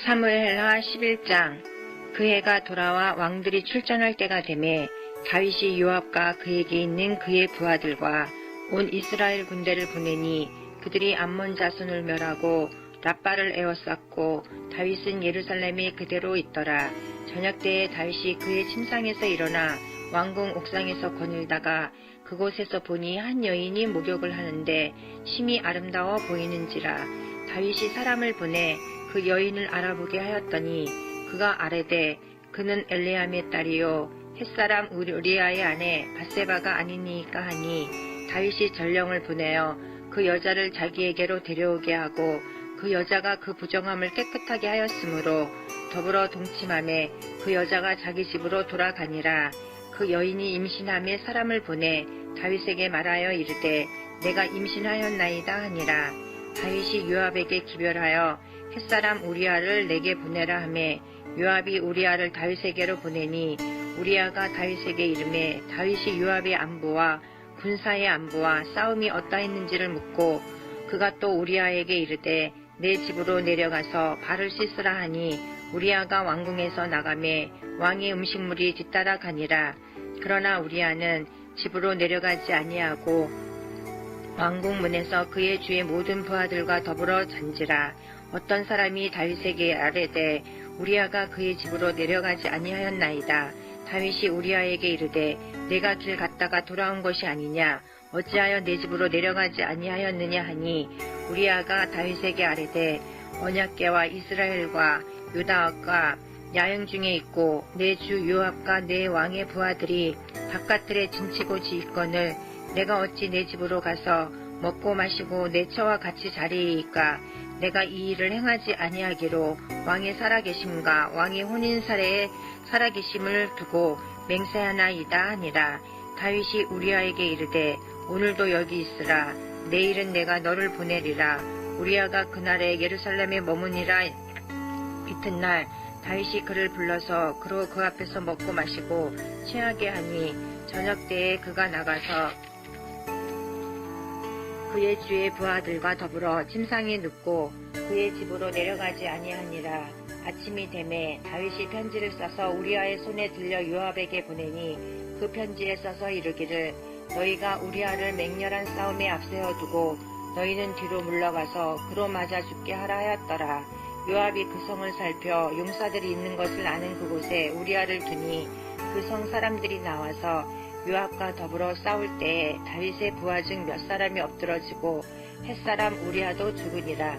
사무엘하 11장. 그 해가 돌아와 왕들이 출전할 때가 되매 다윗이 요압과 그에게 있는 그의 부하들과 온 이스라엘 군대를 보내니 그들이 암몬 자손을 멸하고 랍바를 에워쌌고 다윗은 예루살렘에 그대로 있더라. 저녁때에 다윗이 그의 침상에서 일어나 왕궁 옥상에서 거닐다가 그곳에서 보니 한 여인이 목욕을 하는데 심히 아름다워 보이는지라. 다윗이 사람을 보내 그 여인을 알아보게 하였더니 그가 아뢰되 그는 엘리암의 딸이요 햇사람 우리아의 아내 밧세바가 아니니까 하니 다윗이 전령을 보내어 그 여자를 자기에게로 데려오게 하고 그 여자가 그 부정함을 깨끗하게 하였으므로 더불어 동침하매 그 여자가 자기 집으로 돌아가니라. 그 여인이 임신함에 사람을 보내 다윗에게 말하여 이르되 내가 임신하였나이다 하니라. 다윗이 요압에게 기별하여 햇사람 우리아를 내게 보내라 하매 요압이 우리아를 다윗에게로 보내니 우리아가 다윗에게 이르매 다윗이 요압의 안부와 군사의 안부와 싸움이 어떠했는지를 묻고 그가 또 우리아에게 이르되 내 집으로 내려가서 발을 씻으라 하니 우리아가 왕궁에서 나가매 왕의 음식물이 뒤따라 가니라. 그러나 우리아는 집으로 내려가지 아니하고 왕궁 문에서 그의 주의 모든 부하들과 더불어 잔지라. 어떤 사람이 다윗에게 아뢰되 우리아가 그의 집으로 내려가지 아니하였나이다. 다윗이 우리아에게 이르되 내가 길 갔다가 돌아온 것이 아니냐 어찌하여 내 집으로 내려가지 아니하였느냐 하니 우리아가 다윗에게 아뢰되 언약궤와 이스라엘과 유다가 야영 중에 있고 내 주 요압과 내 왕의 부하들이 바깥들에 진치고 지휘건을 내가 어찌 내 집으로 가서 먹고 마시고 내 처와 같이 자리이까. 내가 이 일을 행하지 아니하기로 왕의 살아계심과 왕의 혼인사례에 살아계심을 두고 맹세하나이다 하니라. 다윗이 우리아에게 이르되 오늘도 여기 있으라. 내일은 내가 너를 보내리라. 우리아가 그날에 예루살렘에 머무니라. 이튿날 다윗이 그를 불러서 그로 그 앞에서 먹고 마시고 취하게 하니 저녁때에 그가 나가서 그의 주의 부하들과 더불어 침상에 눕고 그의 집으로 내려가지 아니하니라. 아침이 되매 다윗이 편지를 써서 우리아의 손에 들려 요압에게 보내니 그 편지에 써서 이르기를 너희가 우리아를 맹렬한 싸움에 앞세워 두고 너희는 뒤로 물러가서 그로 맞아 죽게 하라 하였더라. 요압이 그 성을 살펴 용사들이 있는 것을 아는 그곳에 우리아를 두니 그 성 사람들이 나와서 요압과 더불어 싸울 때에 다윗의 부하 중 몇 사람이 엎드러지고 햇사람 우리아도 죽으니라.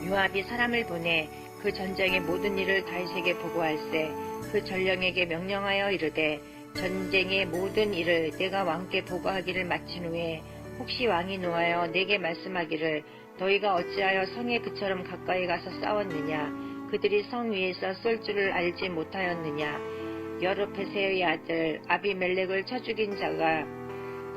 요압이 사람을 보내 그 전쟁의 모든 일을 다윗에게 보고할세 그 전령에게 명령하여 이르되 전쟁의 모든 일을 내가 왕께 보고하기를 마친 후에 혹시 왕이 노하여 내게 말씀하기를 너희가 어찌하여 성에 그처럼 가까이 가서 싸웠느냐 그들이 성 위에서 쏠 줄을 알지 못하였느냐 여르페세의 아들 아비멜렉을 쳐 죽인 자가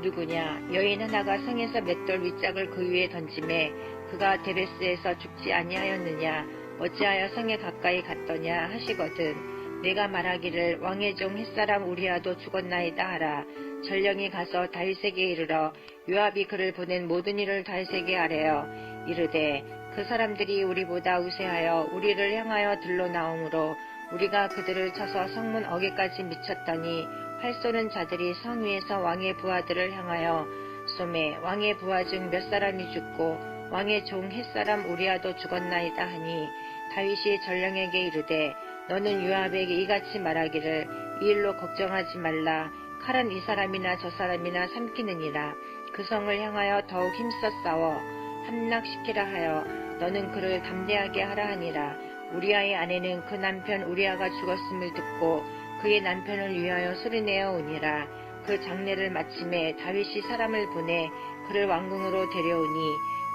누구냐 여인 하나가 성에서 맷돌 윗짝을 그 위에 던지매 그가 데베스에서 죽지 아니하였느냐 어찌하여 성에 가까이 갔더냐 하시거든 내가 말하기를 왕의 종 햇사람 우리아도 죽었나이다 하라. 전령이 가서 다윗에게 이르러 요압이 그를 보낸 모든 일을 다윗에게 아뢰어 이르되 그 사람들이 우리보다 우세하여 우리를 향하여 들러 나오므로 우리가 그들을 쳐서 성문 어귀까지 미쳤더니 활 쏘는 자들이 성 위에서 왕의 부하들을 향하여 쏘매 왕의 부하 중 몇 사람이 죽고 왕의 종 햇사람 우리아도 죽었나이다 하니 다윗이 전령에게 이르되 너는 요압에게 이같이 말하기를 이 일로 걱정하지 말라. 칼은 이 사람이나 저 사람이나 삼키느니라. 그 성을 향하여 더욱 힘써 싸워 함락시키라 하여 너는 그를 담대하게 하라 하니라. 우리아의 아내는 그 남편 우리아가 죽었음을 듣고 그의 남편을 위하여 소리내어 오니라. 그 장례를 마침에 다윗이 사람을 보내 그를 왕궁으로 데려오니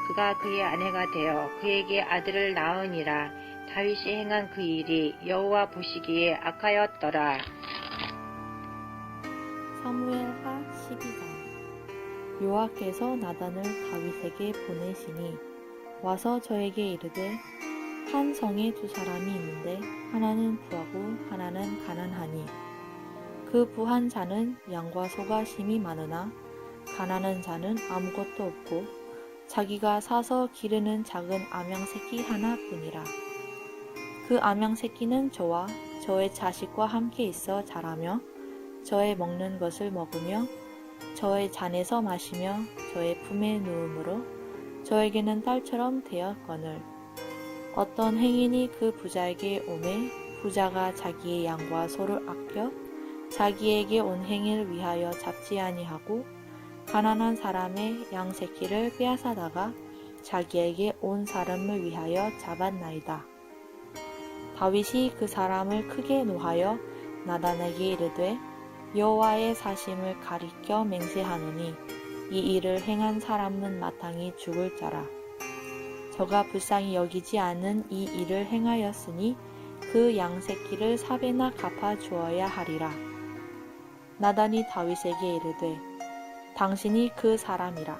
그가 그의 아내가 되어 그에게 아들을 낳으니라. 다윗이 행한 그 일이 여호와 보시기에 악하였더라. 사무엘하 12장. 요압께서 나단을 다윗에게 보내시니 와서 저에게 이르되 한 성에 두 사람이 있는데 하나는 부하고 하나는 가난하니 그 부한 자는 양과 소가 심히 많으나 가난한 자는 아무것도 없고 자기가 사서 기르는 작은 암양 새끼 하나뿐이라. 그 암양 새끼는 저와 저의 자식과 함께 있어 자라며 저의 먹는 것을 먹으며 저의 잔에서 마시며 저의 품에 누움으로 저에게는 딸처럼 되었거늘 어떤 행인이 그 부자에게 오매 부자가 자기의 양과 소를 아껴 자기에게 온 행위를 위하여 잡지 아니하고 가난한 사람의 양 새끼를 빼앗아다가 자기에게 온 사람을 위하여 잡았나이다. 다윗이 그 사람을 크게 노하여 나단에게 이르되 여호와의 사심을 가리켜 맹세하노니 이 일을 행한 사람은 마땅히 죽을 자라. 저가 불쌍히 여기지 않은 이 일을 행하였으니 그 양 새끼를 4배나 갚아 주어야 하리라. 나단이 다윗에게 이르되 당신이 그 사람이라.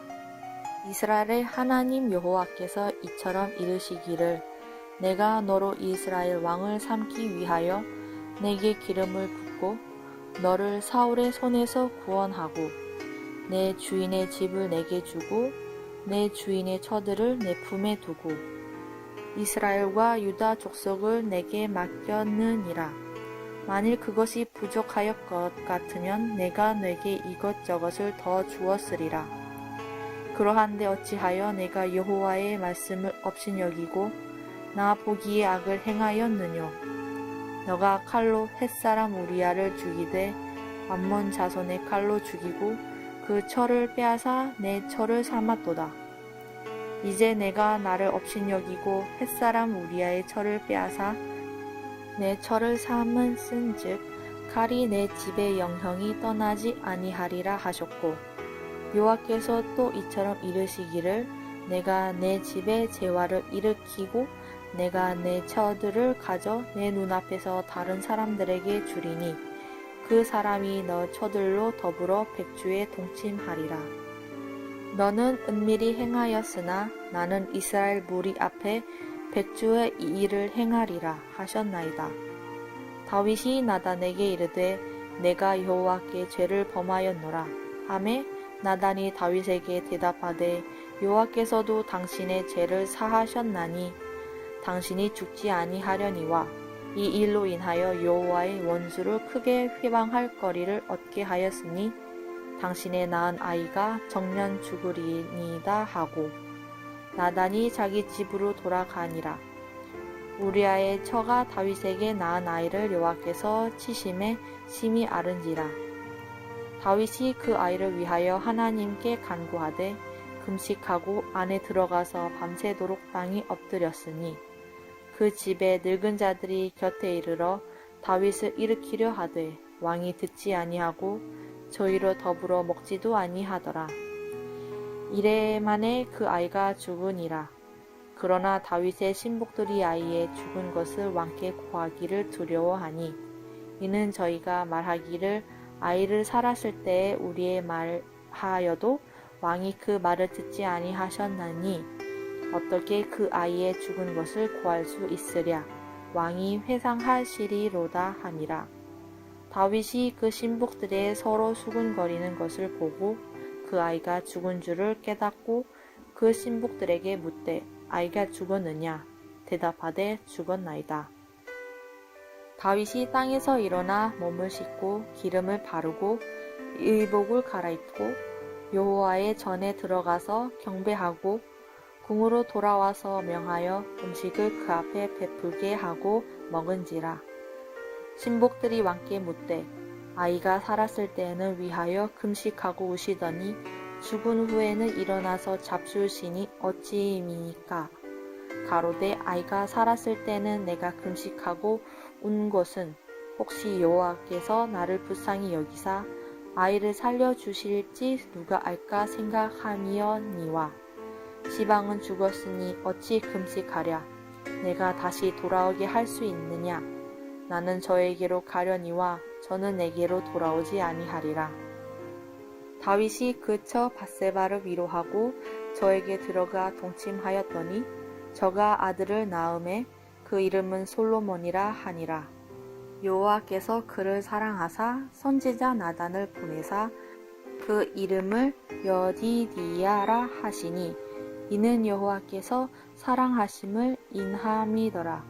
이스라엘의 하나님 여호와께서 이처럼 이르시기를 내가 너로 이스라엘 왕을 삼기 위하여 내게 기름을 붓고 너를 사울의 손에서 구원하고 내 주인의 집을 내게 주고 내 주인의 처들을 내 품에 두고 이스라엘과 유다 족속을 내게 맡겼느니라. 만일 그것이 부족하여 것 같으면 내가 내게 이것저것을 더 주었으리라. 그러한데 어찌하여 내가 여호와의 말씀을 업신여기고 나 보기에 악을 행하였느뇨. 너가 칼로 햇사람 우리야를 죽이되 암몬 자손의 칼로 죽이고 그 철을 빼앗아 내 철을 삼았도다. 이제 내가 나를 업신여기고 햇사람 우리야의 철을 빼앗아 내 철을 삼은즉 칼이 내 집의 영형이 떠나지 아니하리라 하셨고 여호와께서 또 이처럼 이르시기를 내가 내 집에 재화를 일으키고 내가 내 처들을 가져 내 눈앞에서 다른 사람들에게 주리니 그 사람이 너 처들로 더불어 백주에 동침하리라. 너는 은밀히 행하였으나 나는 이스라엘 무리 앞에 백주의 이 일을 행하리라 하셨나이다. 다윗이 나단에게 이르되 내가 여호와께 죄를 범하였노라 하매 나단이 다윗에게 대답하되 여호와께서도 당신의 죄를 사하셨나니 당신이 죽지 아니하려니와 이 일로 인하여 여호와의 원수를 크게 회방할 거리를 얻게 하였으니 당신의 낳은 아이가 정년 죽으리니이다 하고 나단이 자기 집으로 돌아가니라. 우리아의 처가 다윗에게 낳은 아이를 여호와께서 치심에 심히 앓은지라. 다윗이 그 아이를 위하여 하나님께 간구하되 금식하고 안에 들어가서 밤새도록 땅에 엎드렸으니 그 집에 늙은 자들이 곁에 이르러 다윗을 일으키려 하되 왕이 듣지 아니하고 저희로 더불어 먹지도 아니하더라. 이래 만에 그 아이가 죽으니라. 그러나 다윗의 신복들이 아이의 죽은 것을 왕께 고하기를 두려워하니 이는 저희가 말하기를 아이를 살았을 때에 우리의 말하여도 왕이 그 말을 듣지 아니하셨나니 어떻게 그 아이의 죽은 것을 고할 수 있으랴. 왕이 회상하시리로다 함이라. 다윗이 그 신복들의 서로 수군거리는 것을 보고 그 아이가 죽은 줄을 깨닫고 그 신복들에게 묻되 아이가 죽었느냐. 대답하되 죽었나이다. 다윗이 땅에서 일어나 몸을 씻고 기름을 바르고 의복을 갈아입고 여호와의 전에 들어가서 경배하고 궁으로 돌아와서 명하여 음식을 그 앞에 베풀게 하고 먹은지라. 신복들이 왕께 묻되 아이가 살았을 때에는 위하여 금식하고 우시더니 죽은 후에는 일어나서 잡수시니 어찌임이니까. 가로되 아이가 살았을 때는 내가 금식하고 운 것은 혹시 여호와께서 나를 불쌍히 여기사 아이를 살려주실지 누가 알까 생각함이었니와 시방은 죽었으니 어찌 금식하랴. 내가 다시 돌아오게 할 수 있느냐. 나는 저에게로 가려니와 저는 내게로 돌아오지 아니하리라. 다윗이 그 처 밧세바를 위로하고 저에게 들어가 동침하였더니 저가 아들을 낳음에 그 이름은 솔로몬이라 하니라. 여호와께서 그를 사랑하사 선지자 나단을 보내사 그 이름을 여디디야라 하시니 이는 여호와께서 사랑하심을 인함이더라.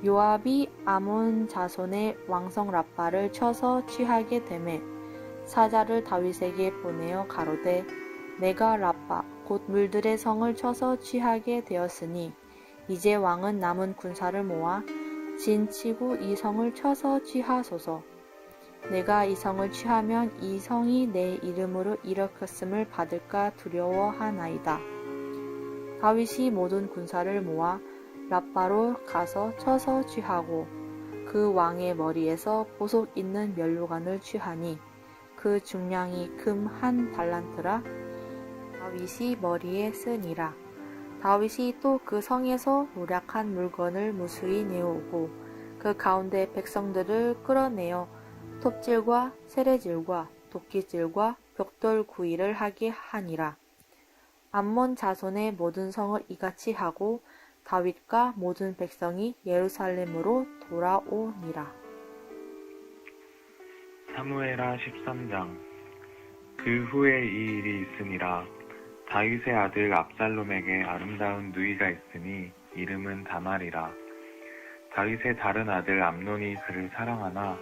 요압이 아몬 자손의 왕성 라빠를 쳐서 취하게 되매 사자를 다윗에게 보내어 가로되 내가 라빠 곧 물들의 성을 쳐서 취하게 되었으니 이제 왕은 남은 군사를 모아 진치고 이 성을 쳐서 취하소서. 내가 이 성을 취하면 이 성이 내 이름으로 일으켰음을 받을까 두려워하나이다. 다윗이 모든 군사를 모아 라빠로 가서 쳐서 취하고 그 왕의 머리에서 보석 있는 면류관을 취하니 그 중량이 금 1달란트라. 다윗이 머리에 쓰니라. 다윗이 또 그 성에서 노략한 물건을 무수히 내오고 그 가운데 백성들을 끌어내어 톱질과 세레질과 도끼질과 벽돌 구이를 하게 하니라. 암몬 자손의 모든 성을 이같이 하고 다윗과 모든 백성이 예루살렘으로 돌아오니라. 사무엘하 13장. 그 후에 이 일이 있으니라. 다윗의 아들 압살롬에게 아름다운 누이가 있으니 이름은 다말이라. 다윗의 다른 아들 암논이 그를 사랑하나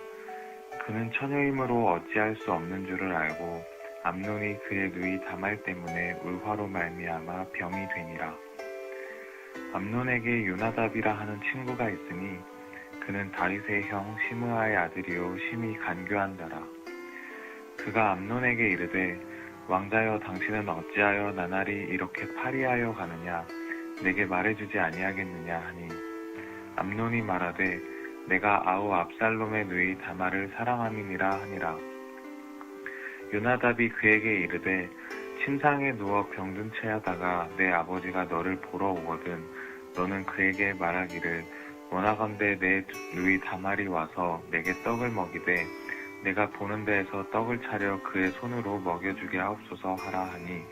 그는 처녀이므로 어찌할 수 없는 줄을 알고 암논이 그의 누이 다말 때문에 울화로 말미암아 병이 되니라. 암논에게 요나답이라 하는 친구가 있으니 그는 다윗의 형 시므아의 아들이요 심히 간교한 자라. 그가 암논에게 이르되 왕자여 당신은 어찌하여 나날이 이렇게 파리하여 가느냐 내게 말해주지 아니하겠느냐 하니 암논이 말하되 내가 아우 압살롬의 누이 다말을 사랑함이니라 하니라. 요나답이 그에게 이르되 침상에 누워 병든 채 하다가 내 아버지가 너를 보러 오거든 너는 그에게 말하기를 원하건대 내 누이 다말이 와서 내게 떡을 먹이되 내가 보는 데에서 떡을 차려 그의 손으로 먹여주게 하옵소서 하라 하니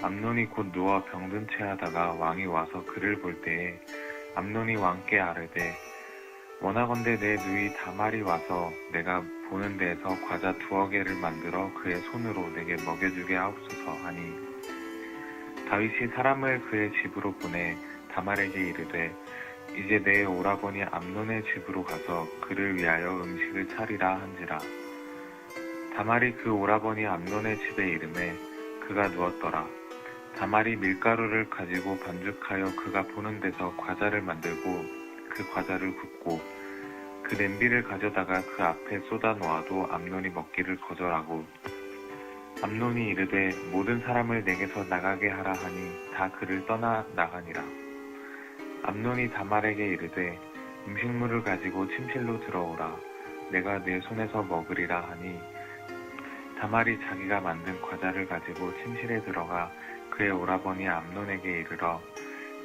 암논이 곧 누워 병든 채 하다가 왕이 와서 그를 볼 때에 암논이 왕께 아뢰되 원하건대 내 누이 다말이 와서 내가 보는 데에서 과자 2개를 만들어 그의 손으로 내게 먹여주게 하옵소서 하니 다윗이 사람을 그의 집으로 보내 다말에게 이르되 이제 내 오라버니 암논의 집으로 가서 그를 위하여 음식을 차리라 한지라. 다말이 그 오라버니 암논의 집에 이르매 그가 누웠더라. 다말이 밀가루를 가지고 반죽하여 그가 보는 데서 과자를 만들고 그 과자를 굽고 그 냄비를 가져다가 그 앞에 쏟아 놓아도 암논이 먹기를 거절하고 암논이 이르되 모든 사람을 내게서 나가게 하라 하니 다 그를 떠나 나가니라. 암논이 다말에게 이르되 음식물을 가지고 침실로 들어오라. 내가 내 손에서 먹으리라 하니 다말이 자기가 만든 과자를 가지고 침실에 들어가 그의 오라버니 암논에게 이르러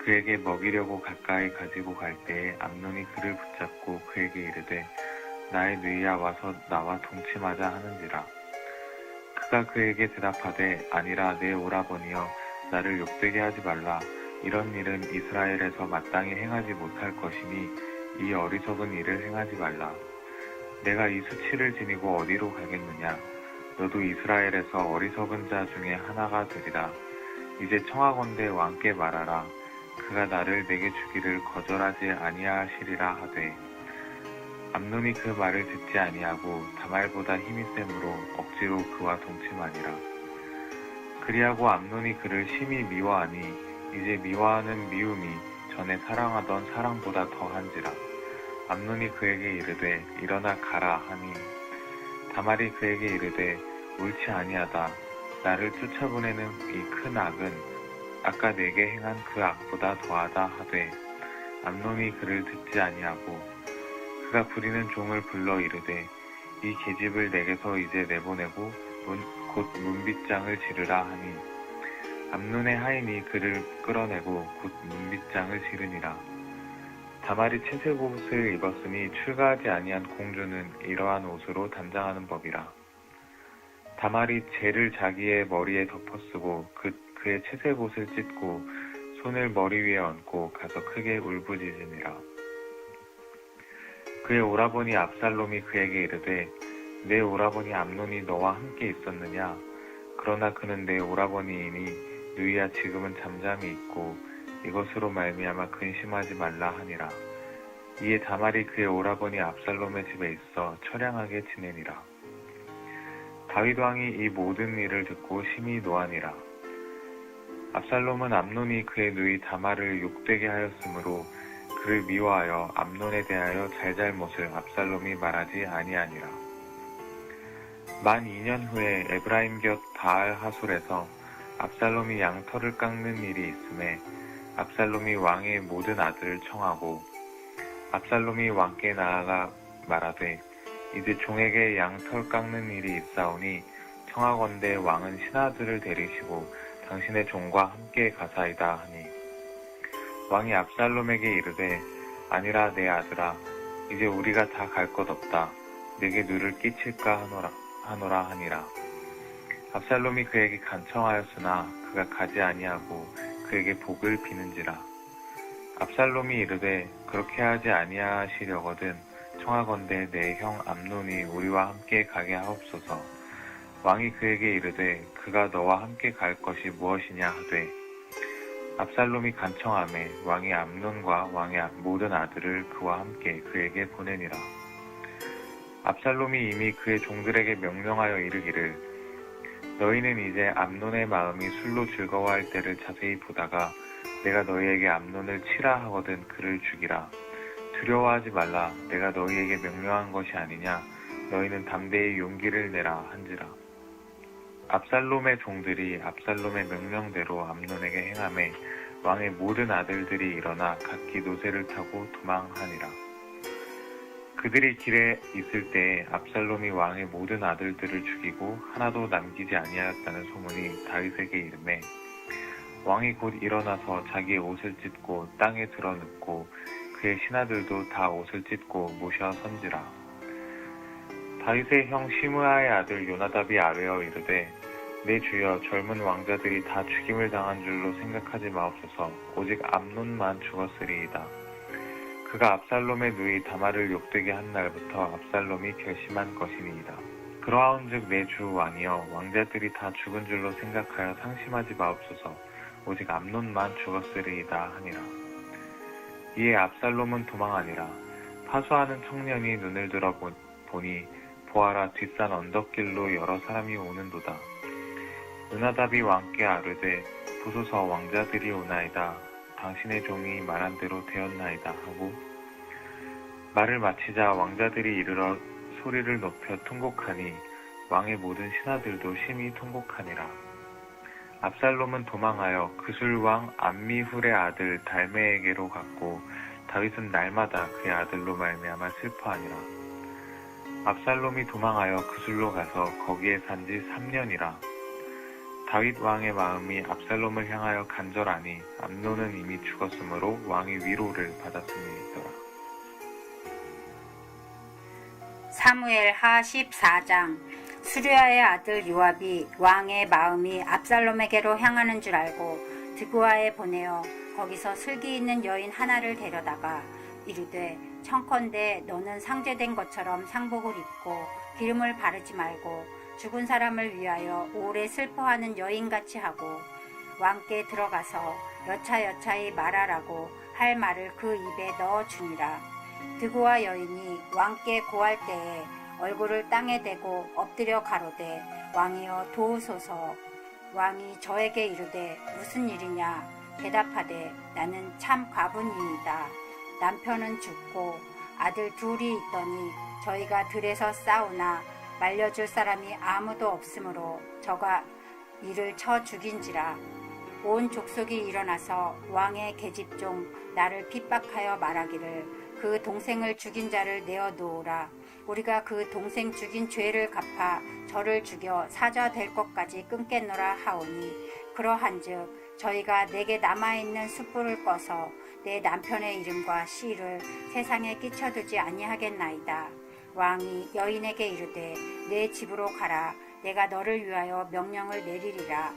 그에게 먹이려고 가까이 가지고 갈 때에 암논이 그를 붙잡고 그에게 이르되 나의 누이야 와서 나와 동침하자 하는지라. 그가 그에게 대답하되 아니라 내 오라버니여 나를 욕되게 하지 말라. 이런 일은 이스라엘에서 마땅히 행하지 못할 것이니 이 어리석은 일을 행하지 말라. 내가 이 수치를 지니고 어디로 가겠느냐. 너도 이스라엘에서 어리석은 자 중에 하나가 되리라. 이제 청하건대 왕께 말하라. 그가 나를 내게 주기를 거절하지 아니하시리라 하되 암논이 그 말을 듣지 아니하고 다말보다 힘이 세므로 억지로 그와 동침하니라. 그리하고 암논이 그를 심히 미워하니 이제 미워하는 미움이 전에 사랑하던 사랑보다 더한지라. 암논이 그에게 이르되 일어나 가라 하니 다말이 그에게 이르되 옳지 아니하다. 나를 쫓아보내는 이 큰 악은 아까 내게 행한 그 악보다 더하다 하되 암논이 그를 듣지 아니하고 그가 부리는 종을 불러 이르되 이 계집을 내게서 이제 내보내고 곧 문빗장을 지르라 하니 암논의 하인이 그를 끌어내고 곧 문빗장을 지르니라. 다말이 채색 옷을 입었으니 출가하지 아니한 공주는 이러한 옷으로 단장하는 법이라. 다말이 재를 자기의 머리에 덮어쓰고 그의 채색 옷을 찢고 손을 머리 위에 얹고 가서 크게 울부짖으니라. 그의 오라버니 압살롬이 그에게 이르되 내 오라버니 암논이 너와 함께 있었느냐. 그러나 그는 내 오라버니이니 누이야 지금은 잠잠히 있고 이것으로 말미암아 근심하지 말라 하니라. 이에 다말이 그의 오라버니 압살롬의 집에 있어 처량하게 지내니라. 다윗 왕이 이 모든 일을 듣고 심히 노하니라. 압살롬은 암논이 그의 누이 다말을 욕되게 하였으므로 그를 미워하여 암논에 대하여 잘잘못을 압살롬이 말하지 아니하니라. 만 2년 후에 에브라임 곁 바알 하솔에서 압살롬이 양털을 깎는 일이 있음에 압살롬이 왕의 모든 아들을 청하고 압살롬이 왕께 나아가 말하되 이제 종에게 양털 깎는 일이 있사오니 청하건대 왕은 신하들을 데리시고 당신의 종과 함께 가사이다 하니 왕이 압살롬에게 이르되 아니라 내 아들아 이제 우리가 다 갈 것 없다 내게 누를 끼칠까 하노라 하니라. 압살롬이 그에게 간청하였으나 그가 가지 아니하고 그에게 복을 비는지라. 압살롬이 이르되 그렇게 하지 아니하시려거든 청하건대 내 형 암논이 우리와 함께 가게 하옵소서. 왕이 그에게 이르되 그가 너와 함께 갈 것이 무엇이냐 하되 압살롬이 간청하매 왕이 암논과 왕의 모든 아들을 그와 함께 그에게 보내니라. 압살롬이 이미 그의 종들에게 명령하여 이르기를 너희는 이제 암논의 마음이 술로 즐거워할 때를 자세히 보다가 내가 너희에게 암논을 치라 하거든 그를 죽이라. 두려워하지 말라. 내가 너희에게 명령한 것이 아니냐. 너희는 담대히 용기를 내라 한지라. 압살롬의 종들이 압살롬의 명령대로 암논에게 행하매 왕의 모든 아들들이 일어나 각기 노새를 타고 도망하니라. 그들이 길에 있을 때에 압살롬이 왕의 모든 아들들을 죽이고 하나도 남기지 아니하였다는 소문이 다윗에게 이르매 왕이 곧 일어나서 자기의 옷을 찢고 땅에 드러눕고 그의 신하들도 다 옷을 찢고 모셔 선지라. 다윗의 형 시므아의 아들 요나답이 아뢰어 이르되 내 주여 젊은 왕자들이 다 죽임을 당한 줄로 생각하지 마옵소서. 오직 암논만 죽었으리이다. 그가 압살롬의 누이 다말을 욕되게 한 날부터 압살롬이 결심한 것이니이다. 그러하온즉 내 주 왕이여 왕자들이 다 죽은 줄로 생각하여 상심하지 마옵소서. 오직 암논만 죽었으리이다 하니라. 이에 압살롬은 도망하니라. 파수하는 청년이 눈을 들어 보니 보아라 뒷산 언덕길로 여러 사람이 오는도다. 요나답이 왕께 아뢰되 보소서 왕자들이 오나이다. 당신의 종이 말한 대로 되었나이다 하고 말을 마치자 왕자들이 이르러 소리를 높여 통곡하니 왕의 모든 신하들도 심히 통곡하니라. 압살롬은 도망하여 그술왕 암미훌의 아들 달메에게로 갔고 다윗은 날마다 그의 아들로 말미암아 슬퍼하니라. 압살롬이 도망하여 그술로 가서 거기에 산지 3년이라. 다윗 왕의 마음이 압살롬을 향하여 간절하니 암논은 이미 죽었으므로 왕이 위로를 받았음이더라. 사무엘하 14장. 수르야의 아들 요압이 왕의 마음이 압살롬에게로 향하는 줄 알고 드고아에 보내어 거기서 슬기 있는 여인 하나를 데려다가 이르되 청컨대 너는 상제된 것처럼 상복을 입고 기름을 바르지 말고 죽은 사람을 위하여 오래 슬퍼하는 여인같이 하고 왕께 들어가서 여차여차히 말하라고 할 말을 그 입에 넣어주니라. 드고아 여인이 왕께 고할 때에 얼굴을 땅에 대고 엎드려 가로되 왕이여 도우소서. 왕이 저에게 이르되 무슨 일이냐. 대답하되 나는 참 과부니이다. 남편은 죽고 아들 둘이 있더니 저희가 들에서 싸우나 말려줄 사람이 아무도 없으므로 저가 이를 쳐 죽인지라. 온 족속이 일어나서 왕의 계집종 나를 핍박하여 말하기를 그 동생을 죽인 자를 내어 놓으라. 우리가 그 동생 죽인 죄를 갚아 저를 죽여 사자 될 것까지 끊겠노라 하오니 그러한즉 저희가 내게 남아있는 숯불을 꺼서 내 남편의 이름과 씨를 세상에 끼쳐두지 아니하겠나이다. 왕이 여인에게 이르되 내 집으로 가라. 내가 너를 위하여 명령을 내리리라.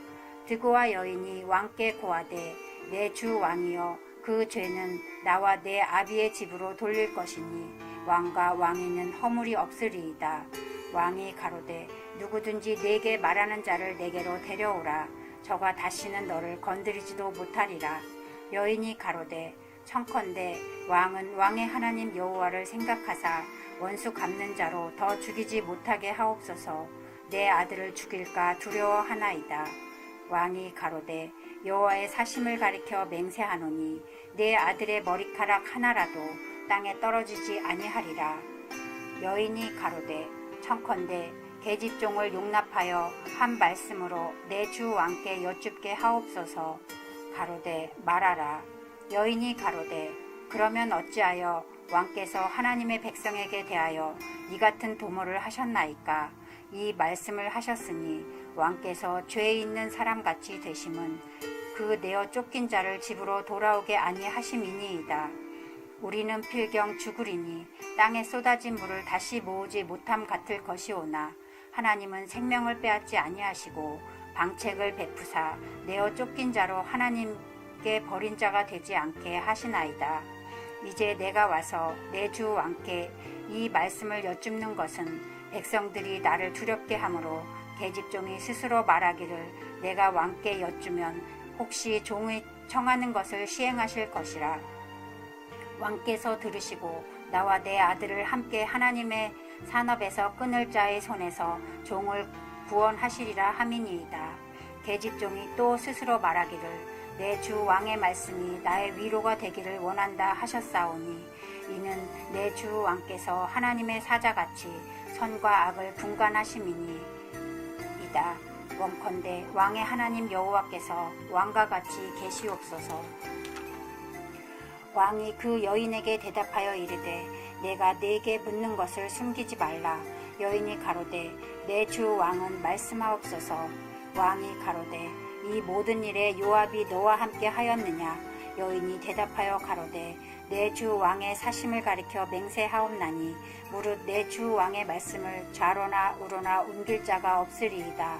드고아 여인이 왕께 고하되 내 주 왕이여 그 죄는 나와 내 아비의 집으로 돌릴 것이니 왕과 왕에는 허물이 없으리이다. 왕이 가로되 누구든지 내게 말하는 자를 내게로 데려오라. 저가 다시는 너를 건드리지도 못하리라. 여인이 가로되 청컨대 왕은 왕의 하나님 여호와를 생각하사 원수 갚는 자로 더 죽이지 못하게 하옵소서. 내 아들을 죽일까 두려워하나이다. 왕이 가로되 여호와의 사심을 가리켜 맹세하노니 내 아들의 머리카락 하나라도 땅에 떨어지지 아니하리라. 여인이 가로되 청컨대 계집종을 용납하여 한 말씀으로 내 주 왕께 여쭙게 하옵소서. 가로되 말하라. 여인이 가로되 그러면 어찌하여 왕께서 하나님의 백성에게 대하여 이 같은 도모를 하셨나이까? 이 말씀을 하셨으니 왕께서 죄 있는 사람같이 되심은 그 내어 쫓긴 자를 집으로 돌아오게 아니하심이니이다. 우리는 필경 죽으리니 땅에 쏟아진 물을 다시 모으지 못함 같을 것이오나 하나님은 생명을 빼앗지 아니하시고 방책을 베푸사 내어 쫓긴 자로 하나님께 버린 자가 되지 않게 하시나이다. 이제 내가 와서 내 주 왕께 이 말씀을 여쭙는 것은 백성들이 나를 두렵게 하므로 계집종이 스스로 말하기를 내가 왕께 여쭈면 혹시 종이 청하는 것을 시행하실 것이라. 왕께서 들으시고 나와 내 아들을 함께 하나님의 산업에서 끊을 자의 손에서 종을 구원하시리라 함이니이다. 계집종이 또 스스로 말하기를 내 주 왕의 말씀이 나의 위로가 되기를 원한다 하셨사오니 이는 내 주 왕께서 하나님의 사자같이 선과 악을 분간하심이니이다. 원컨대 왕의 하나님 여호와께서 왕과 같이 계시옵소서. 왕이 그 여인에게 대답하여 이르되 내가 네게 묻는 것을 숨기지 말라. 여인이 가로되 내 주 왕은 말씀하옵소서. 왕이 가로되 이 모든 일에 요압이 너와 함께 하였느냐? 여인이 대답하여 가로되 내 주 왕의 사심을 가리켜 맹세하옵나니 무릇 내 주 왕의 말씀을 좌로나 우로나 옮길 자가 없으리이다.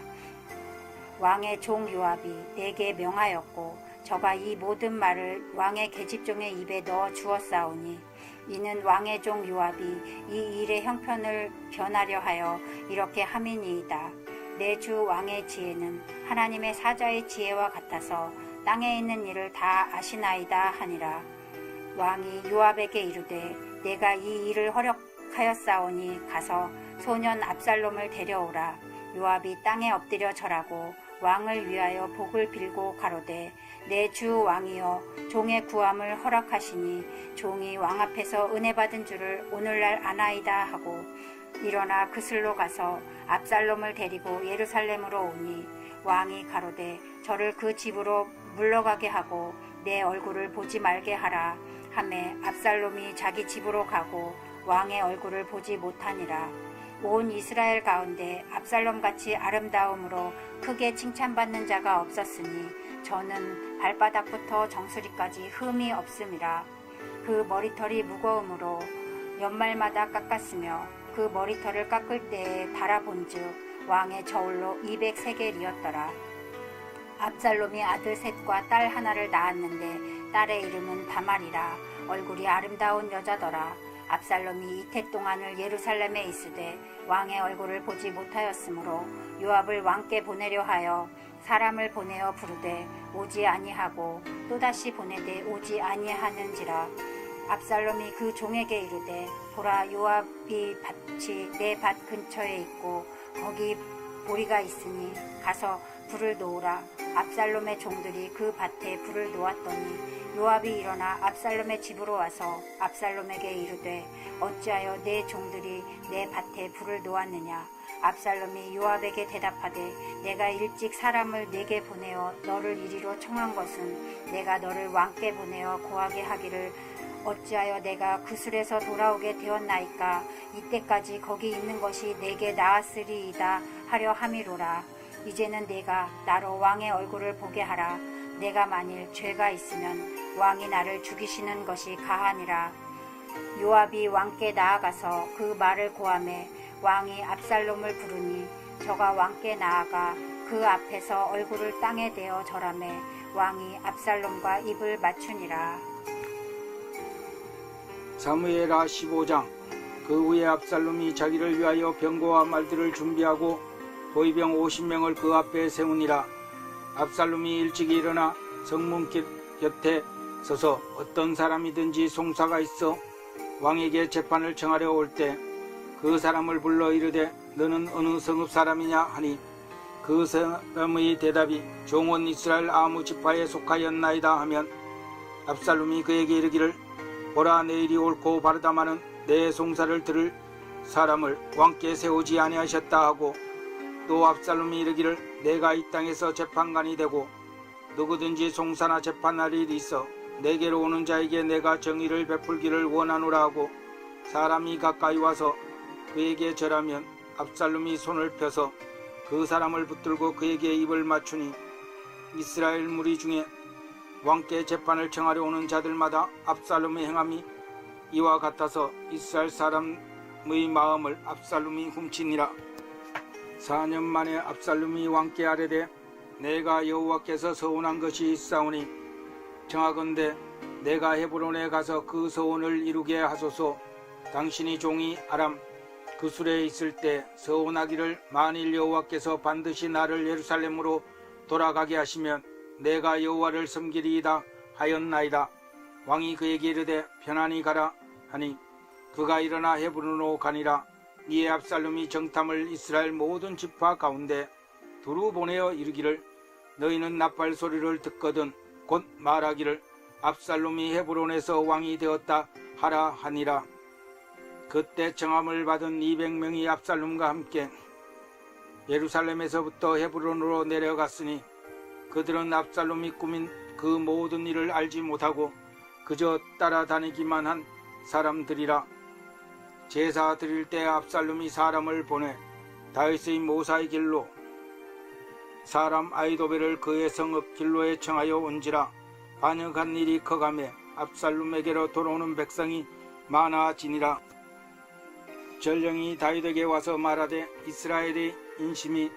왕의 종 요압이 내게 명하였고 저가 이 모든 말을 왕의 계집종의 입에 넣어 주었사오니 이는 왕의 종 요압이 이 일의 형편을 변하려 하여 이렇게 함이니이다. 내 주 왕의 지혜는 하나님의 사자의 지혜와 같아서 땅에 있는 일을 다 아시나이다 하니라. 왕이 요압에게 이르되 내가 이 일을 허락하였사오니 가서 소년 압살롬을 데려오라. 요압이 땅에 엎드려 절하고 왕을 위하여 복을 빌고 가로되 내 주 왕이여 종의 구함을 허락하시니 종이 왕 앞에서 은혜 받은 줄을 오늘날 아나이다 하고 일어나 그슬로 가서 압살롬을 데리고 예루살렘으로 오니 왕이 가로되 저를 그 집으로 물러가게 하고 내 얼굴을 보지 말게 하라 하매 압살롬이 자기 집으로 가고 왕의 얼굴을 보지 못하니라. 온 이스라엘 가운데 압살롬같이 아름다움으로 크게 칭찬받는 자가 없었으니 저는 발바닥부터 정수리까지 흠이 없음이라. 그 머리털이 무거움으로 연말마다 깎았으며 그 머리털을 깎을 때에 달아본즉 왕의 저울로 200세겔이었더라. 압살롬이 아들 셋과 딸 하나를 낳았는데 딸의 이름은 다말이라. 얼굴이 아름다운 여자더라. 압살롬이 이태 동안을 예루살렘에 있으되 왕의 얼굴을 보지 못하였으므로 요압을 왕께 보내려 하여 사람을 보내어 부르되 오지 아니하고 또다시 보내되 오지 아니하는지라. 압살롬이 그 종에게 이르되 보라 요압이 밭이 내 밭 근처에 있고 거기 보리가 있으니 가서 불을 놓으라. 압살롬의 종들이 그 밭에 불을 놓았더니 요압이 일어나 압살롬의 집으로 와서 압살롬에게 이르되 어찌하여 내 종들이 내 밭에 불을 놓았느냐? 압살롬이 요압에게 대답하되 내가 일찍 사람을 내게 보내어 너를 이리로 청한 것은 내가 너를 왕께 보내어 고하게 하기를 어찌하여 내가 그술에서 돌아오게 되었나이까? 이때까지 거기 있는 것이 내게 나았으리이다 하려 함이로라. 이제는 내가 나로 왕의 얼굴을 보게 하라. 내가 만일 죄가 있으면 왕이 나를 죽이시는 것이 가하니라. 요압이 왕께 나아가서 그 말을 고하매 왕이 압살롬을 부르니 저가 왕께 나아가 그 앞에서 얼굴을 땅에 대어 절하매 왕이 압살롬과 입을 맞추니라. 사무엘하 15장. 그 후에 압살롬이 자기를 위하여 병거와 말들을 준비하고 보위병 50명을 그 앞에 세우니라. 압살롬이 일찍이 일어나 성문 곁에 서서 어떤 사람이든지 송사가 있어 왕에게 재판을 청하려 올 때 그 사람을 불러 이르되 너는 어느 성읍 사람이냐 하니 그 사람의 대답이 종은 이스라엘 아무 지파에 속하였나이다 하면 압살롬이 그에게 이르기를 보라 내일이 옳고 바르다마는 내 송사를 들을 사람을 왕께 세우지 아니하셨다 하고 또 압살롬이 이르기를 내가 이 땅에서 재판관이 되고 누구든지 송사나 재판할 일이 있어 내게로 오는 자에게 내가 정의를 베풀기를 원하노라 하고 사람이 가까이 와서 그에게 절하면 압살롬이 손을 펴서 그 사람을 붙들고 그에게 입을 맞추니 이스라엘 무리 중에 왕께 재판을 청하려 오는 자들마다 압살롬의 행함이 이와 같아서 이스라엘 사람의 마음을 압살롬이 훔치니라. 4년 만에 압살롬이 왕께 아뢰되 내가 여호와께서 서원한 것이 있사오니 청하건대 내가 헤브론에 가서 그 서원을 이루게 하소서. 당신이 종이 아람 그술에 있을 때 서원하기를 만일 여호와께서 반드시 나를 예루살렘으로 돌아가게 하시면 내가 여호와를 섬기리이다 하였나이다. 왕이 그에게 이르되 편안히 가라 하니 그가 일어나 헤브론으로 가니라. 이에 압살롬이 정탐을 이스라엘 모든 지파 가운데 두루 보내어 이르기를 너희는 나팔 소리를 듣거든 곧 말하기를 압살롬이 헤브론에서 왕이 되었다 하라 하니라. 그때 청함을 받은 200명이 압살롬과 함께 예루살렘에서부터 헤브론으로 내려갔으니 그들은 압살롬이 꾸민 그 모든 일을 알지 못하고 그저 따라다니기만 한 사람들이라. 제사 드릴 때 압살롬이 사람을 보내 다윗의 모사의 길로 사람 아히도벨을 그의 성읍 길로에 청하여 온지라. 반역한 일이 커가매 압살롬에게로 돌아오는 백성이 많아지니라. 전령이 다윗에게 와서 말하되 이스라엘의 인심이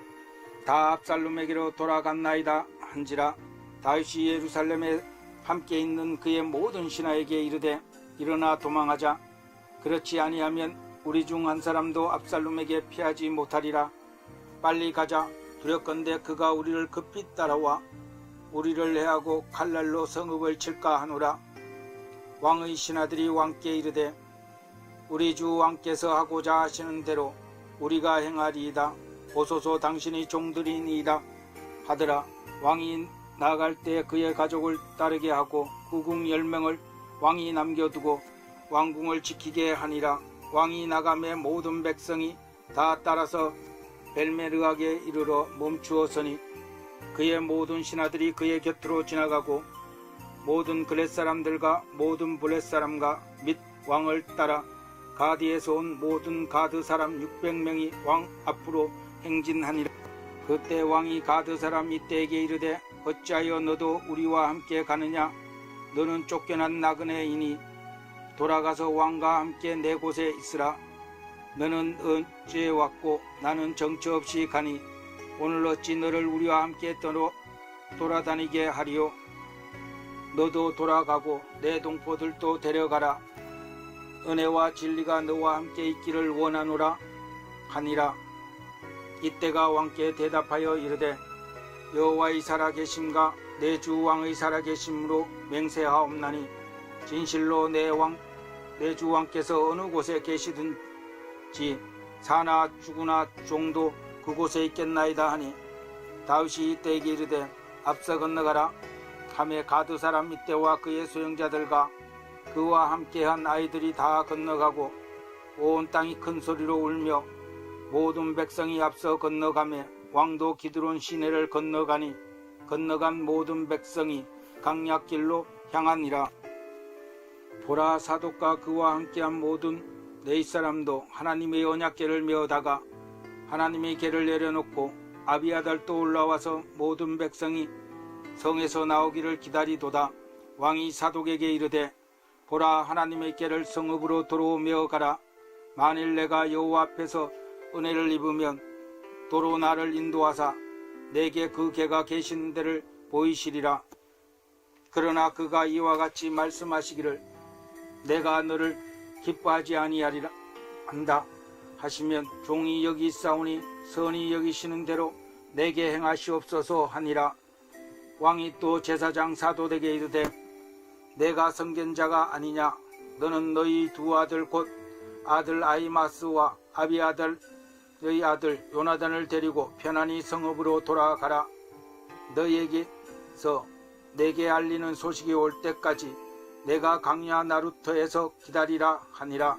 다 압살롬에게로 돌아갔나이다 한지라. 다윗이 예루살렘에 함께 있는 그의 모든 신하에게 이르되 일어나 도망하자. 그렇지 아니하면 우리 중 한 사람도 압살롬에게 피하지 못하리라. 빨리 가자. 두렵건대 그가 우리를 급히 따라와 우리를 해하고 칼날로 성읍을 칠까 하노라. 왕의 신하들이 왕께 이르되 우리 주 왕께서 하고자 하시는 대로 우리가 행하리이다. 보소서 당신이 종들이니이다 하더라. 왕이 나갈 때 그의 가족을 따르게 하고 후궁 10명을 왕이 남겨두고 왕궁을 지키게 하니라. 왕이 나가매 모든 백성이 다 따라서 벨메르하게 이르러 멈추었으니 그의 모든 신하들이 그의 곁으로 지나가고 모든 그렛 사람들과 모든 블렛 사람과 및 왕을 따라 가디에서 온 모든 가드 사람 600명이 왕 앞으로 행진하니라. 그때 왕이 가드 사람 이때에게 이르되 어찌하여 너도 우리와 함께 가느냐. 너는 쫓겨난 나그네이니 돌아가서 왕과 함께 내 곳에 있으라. 너는 언제 왔고 나는 정처 없이 가니 오늘 어찌 너를 우리와 함께 돌아다니게 하리요. 너도 돌아가고 내 동포들도 데려가라. 은혜와 진리가 너와 함께 있기를 원하노라 하니라. 이때가 왕께 대답하여 이르되 여호와의 살아계심과 내 주 왕의 살아계심으로 맹세하옵나니 진실로 내 주 왕께서 어느 곳에 계시든지 사나 죽으나 종도 그곳에 있겠나이다 하니 다윗이 이때에게 이르되 앞서 건너가라 하매 가드 사람 이때와 그의 소형자들과 그와 함께한 아이들이 다 건너가고 온 땅이 큰 소리로 울며 모든 백성이 앞서 건너가매 왕도 기드론 시내를 건너가니 건너간 모든 백성이 강약길로 향하니라. 보라 사독과 그와 함께한 모든 네 사람도 하나님의 언약궤를 메어다가 하나님의 궤를 내려놓고 아비아달도 올라와서 모든 백성이 성에서 나오기를 기다리도다. 왕이 사독에게 이르되 보라 하나님의 궤를 성읍으로 도로 메어가라. 만일 내가 여호와 앞에서 은혜를 입으면 도로 나를 인도하사 내게 그 궤가 계신 데를 보이시리라. 그러나 그가 이와 같이 말씀하시기를 내가 너를 기뻐하지 아니하리라 한다 하시면 종이 여기 있사오니 선히 여기시는 대로 내게 행하시옵소서 하니라. 왕이 또 제사장 사도에게 이르되 내가 선견자가 아니냐? 너는 너희 두 아들 곧 아들 아히마스와 아비아들 너희 아들 요나단을 데리고 편안히 성읍으로 돌아가라. 너희에게서 내게 알리는 소식이 올 때까지 내가 강야 나루터에서 기다리라 하니라.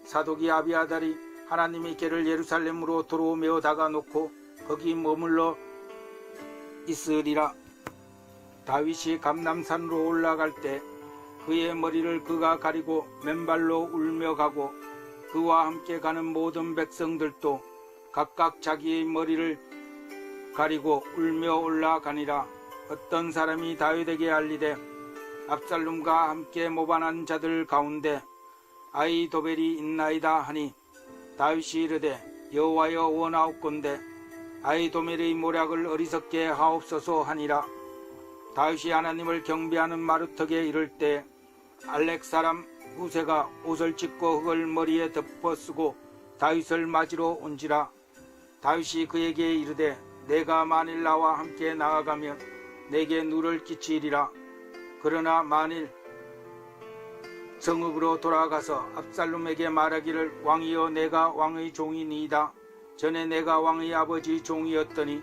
사독이 아비아달이 하나님의 궤를 예루살렘으로 도로 메어 다가 놓고 거기 머물러 있으리라. 다윗이 감람산으로 올라갈 때 그의 머리를 그가 가리고 맨발로 울며 가고 그와 함께 가는 모든 백성들도 각각 자기의 머리를 가리고 울며 올라가니라. 어떤 사람이 다윗에게 알리되 압살롬과 함께 모반한 자들 가운데 아히도벨이 있나이다 하니 다윗이 이르되 여호와여 원하옵건대 아히도벨의 모략을 어리석게 하옵소서 하니라. 다윗이 하나님을 경배하는 마루턱에 이를 때 알렉 사람 후세가 옷을 찢고 흙을 머리에 덮어 쓰고 다윗을 맞으러 온지라. 다윗이 그에게 이르되 내가 만일 나와 함께 나아가면 내게 누를 끼치리라. 그러나 만일 성읍으로 돌아가서 압살롬에게 말하기를 왕이여 내가 왕의 종이니이다. 전에 내가 왕의 아버지 종이었더니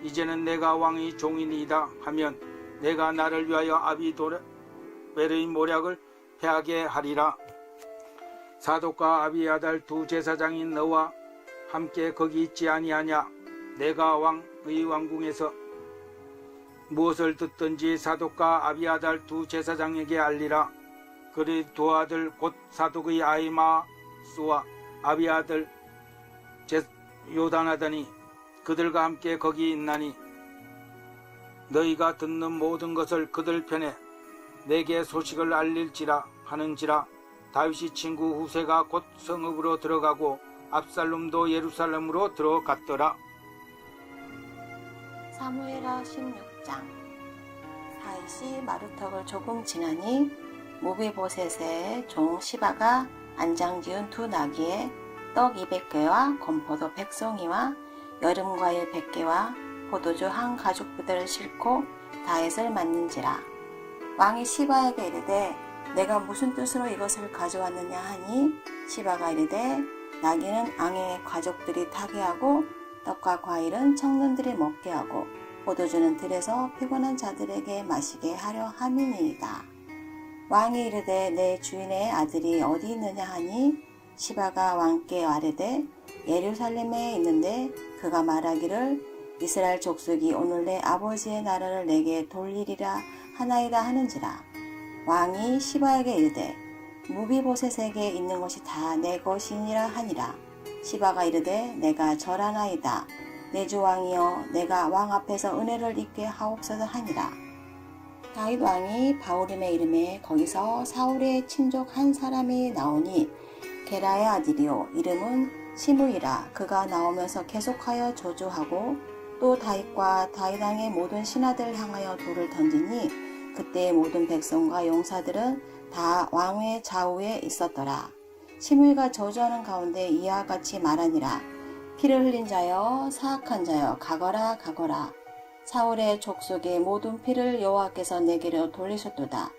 이제는 내가 왕의 종이니이다 하면 내가 나를 위하여 아비도벨의 모략을 패하게 하리라. 사독과 아비아달 두 제사장이 너와 함께 거기 있지 아니하냐? 내가 왕의 왕궁에서 무엇을 듣든지 사독과 아비아달 두 제사장에게 알리라. 그의 두 아들 곧 사독의 아히마스와 아비아들 요단하더니 그들과 함께 거기 있나니 너희가 듣는 모든 것을 그들 편에 내게 소식을 알릴지라 하는지라. 다윗이 친구 후세가 곧 성읍으로 들어가고 압살롬도 예루살렘으로 들어갔더라. 사무엘하 16장. 다윗이 마루턱을 조금 지나니 무비보셋의 종 시바가 안장 지은 두 나귀에 떡 200개와 건포도 100송이와 여름과일 100개와 포도주 한 가죽부대를 싣고 다윗을 맞는지라. 왕이 시바에게 이르되 내가 무슨 뜻으로 이것을 가져왔느냐 하니 시바가 이르되 나귀는 앙의 가족들이 타게 하고 떡과 과일은 청년들이 먹게 하고 포도주는 들에서 피곤한 자들에게 마시게 하려 함이니이다. 왕이 이르되 내 주인의 아들이 어디 있느냐 하니 시바가 왕께 아뢰되 예루살렘에 있는데 그가 말하기를 이스라엘 족속이 오늘 내 아버지의 나라를 내게 돌리리라 하나이다 하는지라. 왕이 시바에게 이르되 무비보셋에게 있는 것이 다 내 것이니라 하니라. 시바가 이르되 내가 절하나이다. 내 주 왕이여 내가 왕 앞에서 은혜를 입게 하옵소서 하니라. 다윗 왕이 바후림에 이름에 거기서 사울의 친족 한 사람이 나오니 게라의 아들이요 이름은 시므이라. 그가 나오면서 계속하여 저주하고 또 다윗과 다윗 왕의 모든 신하들 향하여 돌을 던지니 그때의 모든 백성과 용사들은 다 왕의 좌우에 있었더라. 시므이가 저주하는 가운데 이와 같이 말하니라. 피를 흘린 자여 사악한 자여 가거라 가거라. 사울의 족속의 모든 피를 여호와께서 내게로 돌리셨도다.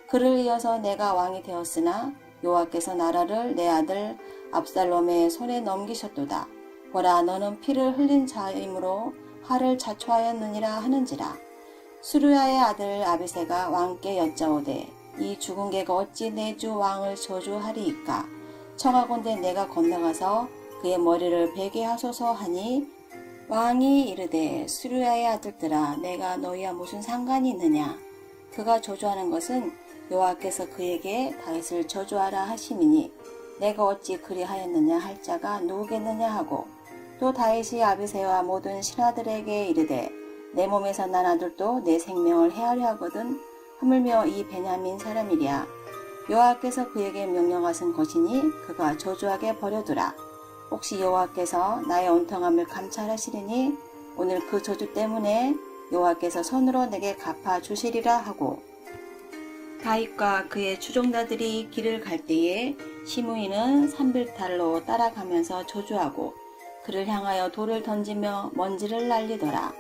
그를 이어서 내가 왕이 되었으나 여호와께서 나라를 내 아들 압살롬의 손에 넘기셨도다. 보라 너는 피를 흘린 자이므로 화를 자초하였느니라 하는지라. 수르야의 아들 아비새가 왕께 여짜오되 이 죽은 개가 어찌 내 주 왕을 저주하리이까. 청하건대 내가 건너가서 그의 머리를 베게 하소서 하니 왕이 이르되 수르야의 아들들아 내가 너희와 무슨 상관이 있느냐. 그가 저주하는 것은 여호와께서 그에게 다윗을 저주하라 하심이니 내가 어찌 그리하였느냐 할 자가 누구겠느냐 하고 또 다윗이 아비새와 모든 신하들에게 이르되 내 몸에서 난 아들도 내 생명을 해하려 하거든 하물며 이 베냐민 사람이랴. 여호와께서 그에게 명령하신 것이니 그가 저주하게 버려두라. 혹시 여호와께서 나의 온통함을 감찰하시리니 오늘 그 저주 때문에 여호와께서 손으로 내게 갚아주시리라 하고 다윗과 그의 추종자들이 길을 갈 때에 시므이는 산불탈로 따라가면서 저주하고 그를 향하여 돌을 던지며 먼지를 날리더라.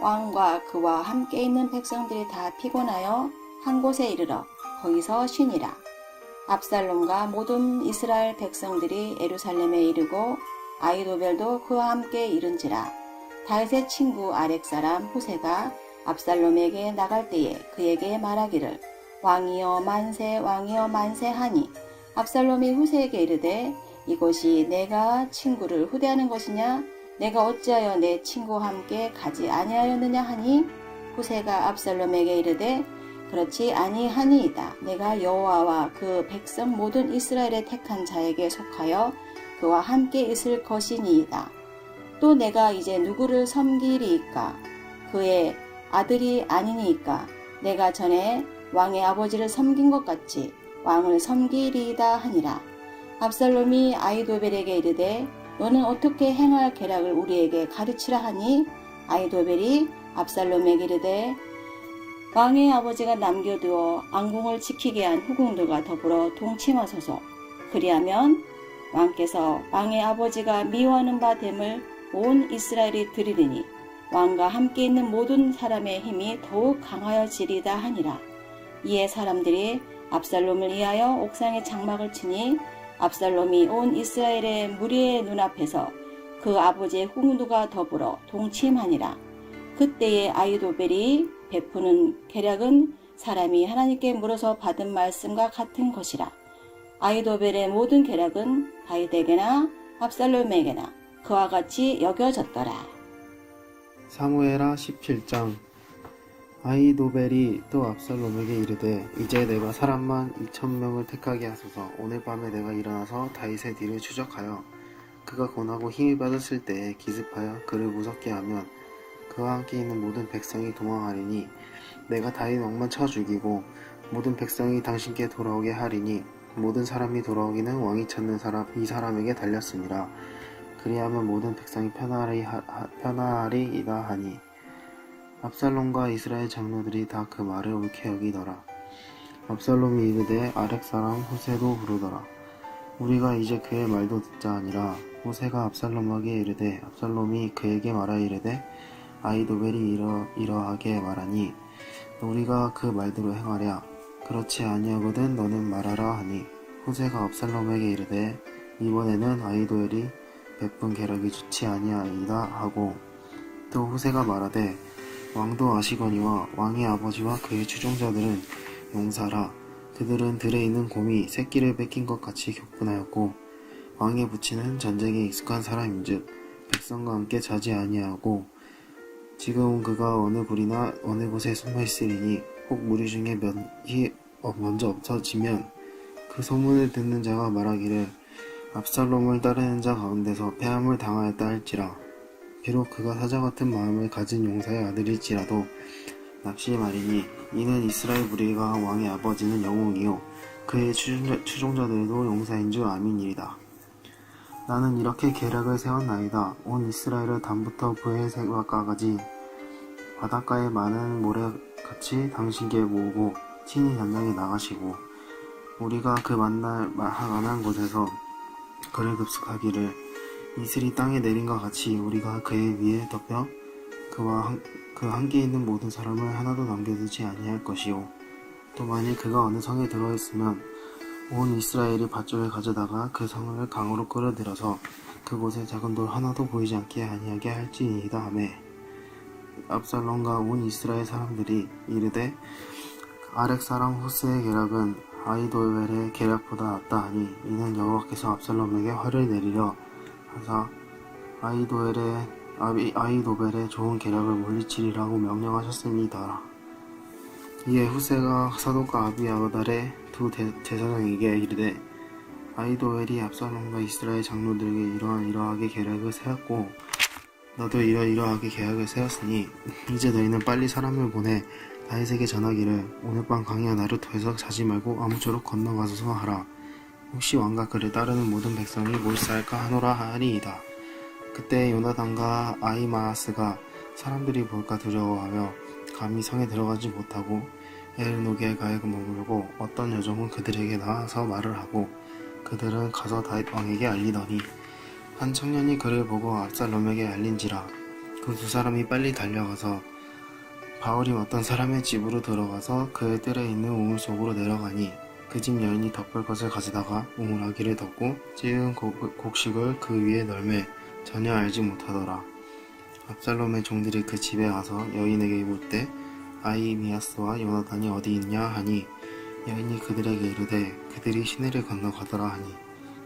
왕과 그와 함께 있는 백성들이 다 피곤하여 한 곳에 이르러 거기서 쉬니라. 압살롬과 모든 이스라엘 백성들이 예루살렘에 이르고 아히도벨도 그와 함께 이른지라. 다윗의 친구 아렉 사람 후세가 압살롬에게 나갈 때에 그에게 말하기를 왕이여 만세 왕이여 만세 하니 압살롬이 후세에게 이르되 이것이 내가 친구를 후대하는 것이냐 내가 어찌하여 내 친구와 함께 가지 아니하였느냐 하니 후세가 압살롬에게 이르되 그렇지 아니하니이다. 내가 여호와와 그 백성 모든 이스라엘의 택한 자에게 속하여 그와 함께 있을 것이니이다. 또 내가 이제 누구를 섬기리이까? 그의 아들이 아니니이까? 내가 전에 왕의 아버지를 섬긴 것 같이 왕을 섬기리이다 하니라. 압살롬이 아히도벨에게 이르되 너는 어떻게 행할 계략을 우리에게 가르치라 하니 아히도벨이 압살롬에게 이르되 왕의 아버지가 남겨두어 왕궁을 지키게 한 후궁들과 더불어 동침하소서. 그리하면 왕께서 왕의 아버지가 미워하는 바 됨을 온 이스라엘이 들으리니 왕과 함께 있는 모든 사람의 힘이 더욱 강하여지리다 하니라. 이에 사람들이 압살롬을 위하여 옥상에 장막을 치니 압살롬이 온 이스라엘의 무리의 눈앞에서 그 아버지의 후궁들과 더불어 동침하니라. 그때에 아히도벨이 베푸는 계략은 사람이 하나님께 물어서 받은 말씀과 같은 것이라. 아히도벨의 모든 계략은 다윗에게나 압살롬에게나 그와 같이 여겨졌더라. 사무엘하 17장. 아히도벨이 또 압살롬에게 이르되 이제 내가 사람만 2,000명을 택하게 하소서. 오늘 밤에 내가 일어나서 다윗의 뒤를 추적하여 그가 권하고 힘이 받았을 때에 기습하여 그를 무섭게 하면 그와 함께 있는 모든 백성이 도망하리니 내가 다윗 왕만 쳐 죽이고 모든 백성이 당신께 돌아오게 하리니 모든 사람이 돌아오기는 왕이 찾는 사람 이 사람에게 달렸습니다. 그리하면 모든 백성이 편하리이다 하니 압살롬과 이스라엘 장로들이 다 그 말을 옳게 여기더라. 압살롬이 이르되 아렉 사람 후세도 부르더라. 우리가 이제 그의 말도 듣자 하니라. 후세가 압살롬에게 이르되 압살롬이 그에게 말하 이르되 아히도벨이 이러하게 말하니 우리가 그 말대로 행하랴. 그렇지 아니하거든 너는 말하라 하니 후세가 압살롬에게 이르되 이번에는 아히도벨이 베푼 계략이 좋지 아니하이다 하고 또 후세가 말하되 왕도 아시거니와 왕의 아버지와 그의 추종자들은 용사라. 그들은 들에 있는 곰이 새끼를 뺏긴 것 같이 격분하였고 왕의 부친은 전쟁에 익숙한 사람인즉 백성과 함께 자지 아니하고 지금 그가 어느 굴이나 어느 곳에 숨어 있으리니 혹 무리 중에 몇이 먼저 없어지면 그 소문을 듣는 자가 말하기를 압살롬을 따르는 자 가운데서 패함을 당하였다 할지라. 비록 그가 사자 같은 마음을 가진 용사의 아들일지라도 납시 말이니 이는 이스라엘 무리가 왕의 아버지는 영웅이요 그의 추종자들도 용사인 줄 아미니이다. 나는 이렇게 계략을 세웠나이다. 온 이스라엘을 담부터 브엘세바까지 바닷가에 많은 모래같이 당신께 모으고 친히 전장에 나가시고 우리가 그 만난 곳에서 그를 급습하기를 이슬이 땅에 내린 것 같이 우리가 그의 위에 덮여 그와 그 함께 있는 모든 사람을 하나도 남겨두지 아니할 것이요 또 만일 그가 어느 성에 들어있으면 온 이스라엘이 밧줄을 가져다가 그 성을 강으로 끌어들여서 그곳에 작은 돌 하나도 보이지 않게 아니하게 할지니이다 하매 압살롬과 온 이스라엘 사람들이 이르되 아렉 사람 후스의 계략은 아히도벨의 계략보다 낫다 하니 이는 여호와께서 압살롬에게 화를 내리려 하사 아히도벨의 좋은 계략을 물리치리라고 명령하셨습니다. 이에 후세가 사독과 아비아달의 두 제사장에게 이르되 아히도벨이 압살롬과 이스라엘 장로들에게 이러하게 계략을 세웠고 너도 이러하게 계략을 세웠으니 이제 너희는 빨리 사람을 보내 다윗에게 전하기를 오늘 밤 강야 나루토에서 자지 말고 아무쪼록 건너가소서 하라. 혹시 왕과 그를 따르는 모든 백성이 몰사할까 하노라 하리이다. 그때 요나단과 아히마아스가 사람들이 볼까 두려워하며 감히 성에 들어가지 못하고 엘노게가에 머물고 어떤 여종은 그들에게 나와서 말을 하고 그들은 가서 다윗 왕에게 알리더니 한 청년이 그를 보고 압살롬에게 알린지라. 그 두 사람이 빨리 달려가서 바울이 어떤 사람의 집으로 들어가서 그의 뜰에 있는 우물 속으로 내려가니 그 집 여인이 덮을 것을 가져다가 우물아기를 덮고 찌은 곡식을 그 위에 널매 전혀 알지 못하더라. 압살롬의 종들이 그 집에 가서 여인에게 묻되 아히미아스와 요나단이 어디 있냐 하니 여인이 그들에게 이르되 그들이 시내를 건너가더라 하니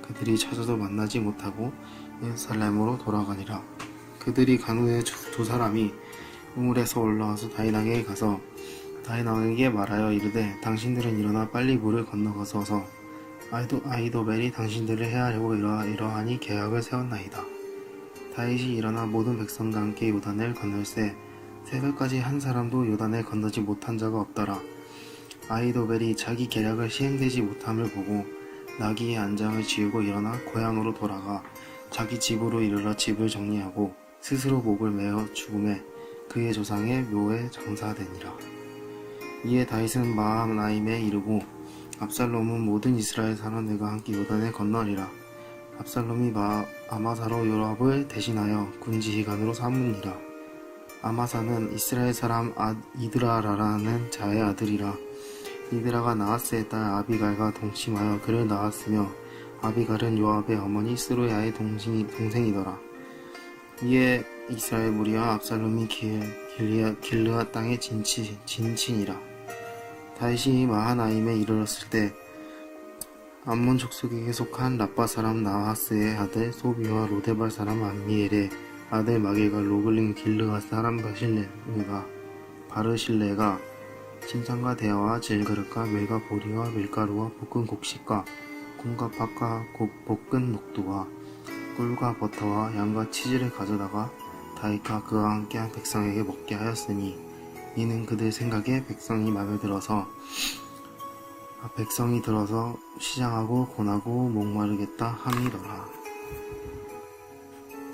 그들이 찾아도 만나지 못하고 예루살렘으로 돌아가니라. 그들이 간 후에 두 사람이 우물에서 올라와서 다윗왕에게 가서 다윗왕에게 말하여 이르되 당신들은 일어나 빨리 물을 건너가서서 아히도벨이 당신들을 해하려고 이러하니 계약을 세웠나이다. 다윗이 일어나 모든 백성과 함께 요단을 건널세 새벽까지 한 사람도 요단을 건너지 못한 자가 없더라. 아히도벨이 자기 계략을 시행되지 못함을 보고 나귀의 안장을 지우고 일어나 고향으로 돌아가 자기 집으로 이르러 집을 정리하고 스스로 목을 메어 죽음에 그의 조상의 묘에 장사되니라. 이에 다윗은 마하나임에 이르고 압살롬은 모든 이스라엘 사람들과 함께 요단을 건너리라. 압살롬이 아마사로 요압을 대신하여 군지휘관으로 삼으니라. 아마사는 이스라엘 사람 이드라라는 자의 아들이라. 이드라가 나하스의 딸 아비갈과 동침하여 그를 낳았으며 아비갈은 요압의 어머니 스루야의 동생이더라. 이에 이스라엘 무리와 압살롬이 길르앗 땅에 진친이라. 다윗이 마하나임에 이르렀을 때 암몬 족속에게 속한 라빠 사람 나하스의 아들 소비와 로데발 사람 암미엘의 아들 마길과 로글린 길르앗 사람 바르실레가 침상과 대야와 질그릇과 밀과 보리와 밀가루와 볶은 곡식과 콩과 팥과 볶은 녹두와 꿀과 버터와 양과 치즈를 가져다가 다윗과 그와 함께한 백성에게 먹게 하였으니 이는 그들 생각에 백성이 들어서 시장하고 고나고 목마르겠다 함이더라.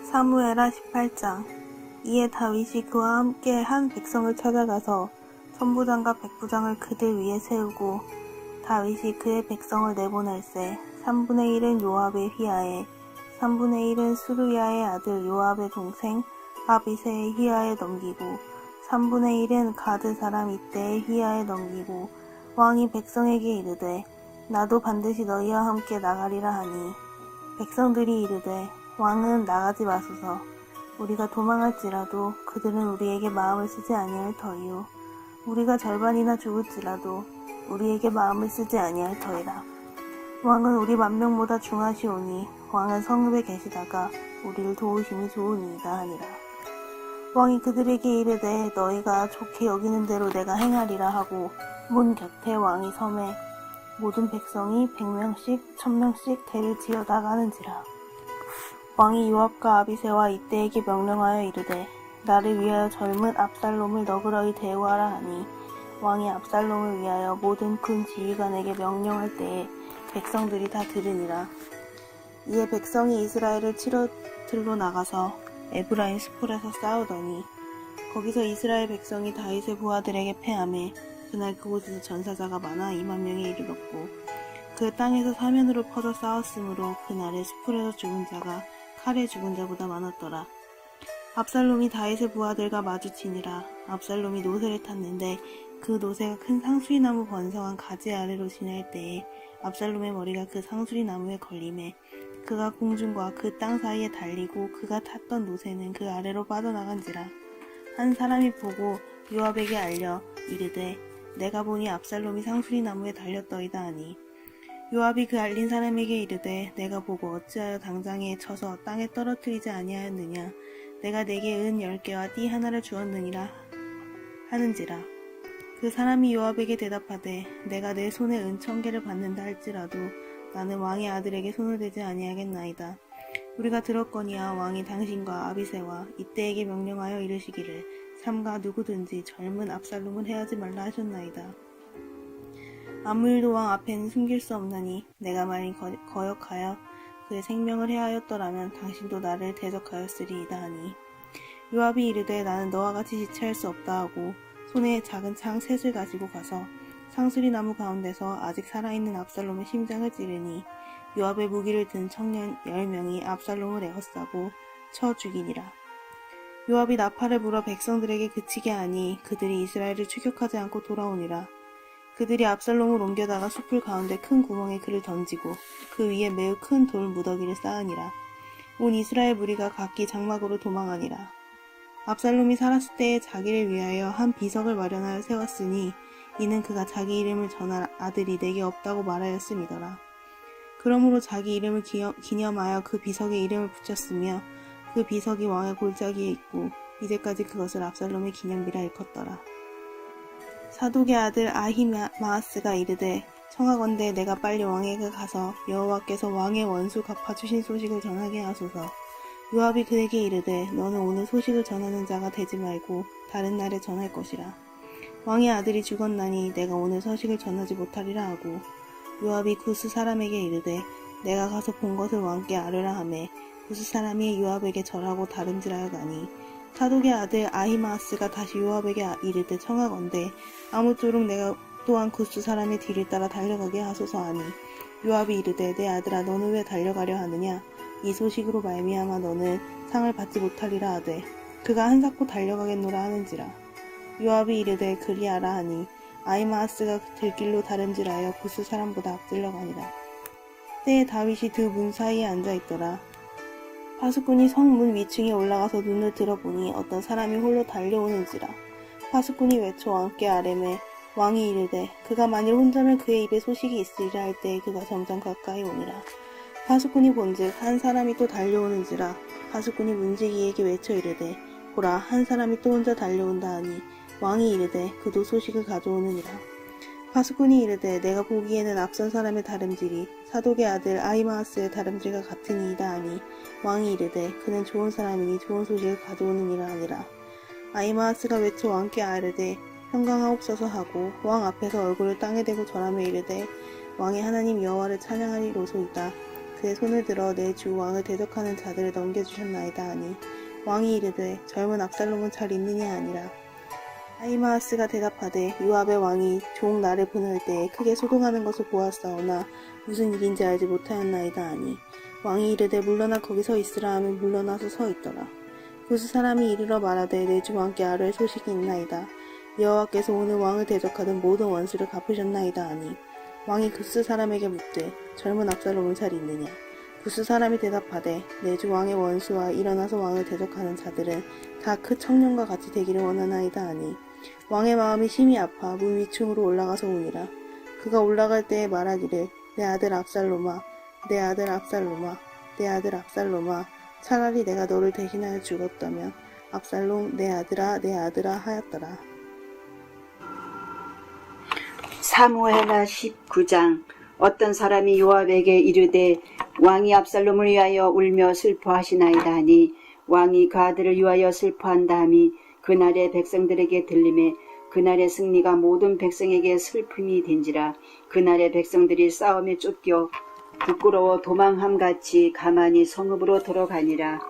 사무엘하 18장. 이에 다윗이 그와 함께 한 백성을 찾아가서 천부장과 백부장을 그들 위에 세우고 다윗이 그의 백성을 내보낼세 3분의 1은 요압의 휘하에 3분의 1은 수르야의 아들 요압의 동생 아비새의 휘하에 넘기고 3분의 1은 가드 사람 이때의 휘하에 넘기고 왕이 백성에게 이르되 나도 반드시 너희와 함께 나가리라 하니 백성들이 이르되 왕은 나가지 마소서. 우리가 도망할지라도 그들은 우리에게 마음을 쓰지 아니할 터이요 우리가 절반이나 죽을지라도 우리에게 마음을 쓰지 아니할 터이라. 왕은 우리 만명보다 중하시오니 왕은 성읍에 계시다가 우리를 도우심이 좋으니이다 하니라. 왕이 그들에게 이르되 너희가 좋게 여기는 대로 내가 행하리라 하고 문 곁에 왕이 섬에 모든 백성이 100명씩 1000명씩 대를 지어 나가는지라. 왕이 요압과 아비새와 이때에게 명령하여 이르되 나를 위하여 젊은 압살롬을 너그러이 대우하라 하니 왕이 압살롬을 위하여 모든 군 지휘관에게 명령할 때에 백성들이 다 들으니라. 이에 백성이 이스라엘을 치러 들로 나가서 에브라임 스폴에서 싸우더니 거기서 이스라엘 백성이 다윗의 부하들에게 패하매 그날 그곳에서 전사자가 많아 2만 명에 이르렀고 그 땅에서 사면으로 퍼져 싸웠으므로 그날에 스폴에서 죽은 자가 칼에 죽은 자보다 많았더라. 압살롬이 다윗의 부하들과 마주치니라. 압살롬이 노새를 탔는데 그 노새가 큰 상수리 나무 번성한 가지 아래로 지날 때에 압살롬의 머리가 그 상수리 나무에 걸림에 그가 공중과 그 땅 사이에 달리고 그가 탔던 노새는 그 아래로 빠져나간지라. 한 사람이 보고 요압에게 알려 이르되 내가 보니 압살롬이 상수리 나무에 달렸더이다 하니 요압이 그 알린 사람에게 이르되 내가 보고 어찌하여 당장에 쳐서 땅에 떨어뜨리지 아니하였느냐. 내가 내게 은 10개와 띠 하나를 주었느니라 하는지라. 그 사람이 요압에게 대답하되 내가 내 손에 은 1000개를 받는다 할지라도 나는 왕의 아들에게 손을 대지 아니하겠나이다. 우리가 들었거니와 왕이 당신과 아비새와 이때에게 명령하여 이르시기를 삼가 누구든지 젊은 압살롬을 해하지 말라 하셨나이다. 아무 일도 왕 앞에는 숨길 수 없나니 내가 만일 거역하여 그의 생명을 해하였더라면 당신도 나를 대적하였으리이다 하니 요압이 이르되 나는 너와 같이 지체할 수 없다 하고 손에 작은 창 셋을 가지고 가서 상수리 나무 가운데서 아직 살아있는 압살롬의 심장을 찌르니 요압의 무기를 든 청년 10명이 압살롬을 에워싸고 쳐 죽이니라. 요압이 나팔을 불어 백성들에게 그치게 하니 그들이 이스라엘을 추격하지 않고 돌아오니라. 그들이 압살롬을 옮겨다가 숲을 가운데 큰 구멍에 그를 던지고 그 위에 매우 큰 돌 무더기를 쌓으니라. 온 이스라엘 무리가 각기 장막으로 도망하니라. 압살롬이 살았을 때에 자기를 위하여 한 비석을 마련하여 세웠으니 이는 그가 자기 이름을 전할 아들이 내게 없다고 말하였음이더라. 그러므로 자기 이름을 기념하여 그 비석에 이름을 붙였으며 그 비석이 왕의 골짜기에 있고 이제까지 그것을 압살롬의 기념비라 일컫더라. 사독의 아들 아히마아스가 이르되 청하건대 내가 빨리 왕에게 가서 여호와께서 왕의 원수 갚아주신 소식을 전하게 하소서. 요압이 그에게 이르되 너는 오늘 소식을 전하는 자가 되지 말고 다른 날에 전할 것이라. 왕의 아들이 죽었나니 내가 오늘 소식을 전하지 못하리라 하고 요압이 구스 사람에게 이르되 내가 가서 본 것을 왕께 아뢰라 하매 구스 사람이 요압에게 절하고 다름질하여 가니 사독의 아들 아히마아스가 다시 요압에게 이르되 청하건대 아무쪼록 내가 또한 구스 사람의 뒤를 따라 달려가게 하소서 하니 요압이 이르되 내 아들아 너는 왜 달려가려 하느냐 이 소식으로 말미암아 너는 상을 받지 못하리라 하되 그가 한사코 달려가겠노라 하는지라. 요압이 이르되 그리하라 하니 아히마아스가 들길로 다름질하여 구스 사람보다 앞질러 가니라. 때에 다윗이 그 문 사이에 앉아있더라. 파수꾼이 성문 위층에 올라가서 눈을 들어보니 어떤 사람이 홀로 달려오는지라. 파수꾼이 외쳐 왕께 아뢰매 왕이 이르되 그가 만일 혼자면 그의 입에 소식이 있으리라 할 때에 그가 점점 가까이 오니라. 파수꾼이 본즉 한 사람이 또 달려오는지라. 파수꾼이 문지기에게 외쳐 이르되 보라 한 사람이 또 혼자 달려온다 하니 왕이 이르되 그도 소식을 가져오느니라. 파수꾼이 이르되 내가 보기에는 앞선 사람의 다름질이 사독의 아들 아히마아스의 다름질과 같으니이다 하니 왕이 이르되 그는 좋은 사람이니 좋은 소식을 가져오느니라 하니라. 아히마아스가 외쳐 왕께 아뢰되 평강하옵소서 하고 왕 앞에서 얼굴을 땅에 대고 절하며 이르되 왕의 하나님 여호와를 찬양하리로소이다. 그의 손을 들어 내 주 왕을 대적하는 자들을 넘겨주셨나이다 하니 왕이 이르되 젊은 압살롬은 잘 있느냐 하니라. 아히마아스가 대답하되 요압의 왕이 종 나를 보낼 때에 크게 소동하는 것을 보았사오나 무슨 일인지 알지 못하였나이다 하니 왕이 이르되 물러나 거기 서 있으라 하면 물러나서 서 있더라. 구스 사람이 이르러 말하되 내 주 왕께 아뢰 소식이 있나이다. 여호와께서 오늘 왕을 대적하던 모든 원수를 갚으셨나이다 하니 왕이 구스 사람에게 묻되 젊은 압살롬은 잘 있느냐. 구스 사람이 대답하되 내 주 왕의 원수와 일어나서 왕을 대적하는 자들은 다 그 청년과 같이 되기를 원하나이다 하니 왕의 마음이 심히 아파 문 위층으로 올라가서 오니라. 그가 올라갈 때에 말하기를 내 아들 압살롬아 내 아들 압살롬아 내 아들 압살롬아 차라리 내가 너를 대신하여 죽었다면 압살롬 내 아들아 하였더라. 사무엘하 19장. 어떤 사람이 요압에게 이르되 왕이 압살롬을 위하여 울며 슬퍼하시나이다 하니 왕이 그 아들을 위하여 슬퍼한다 함이 그날의 백성들에게 들림에 그날의 승리가 모든 백성에게 슬픔이 된지라. 그날의 백성들이 싸움에 쫓겨 부끄러워 도망함같이 가만히 성읍으로 들어가니라.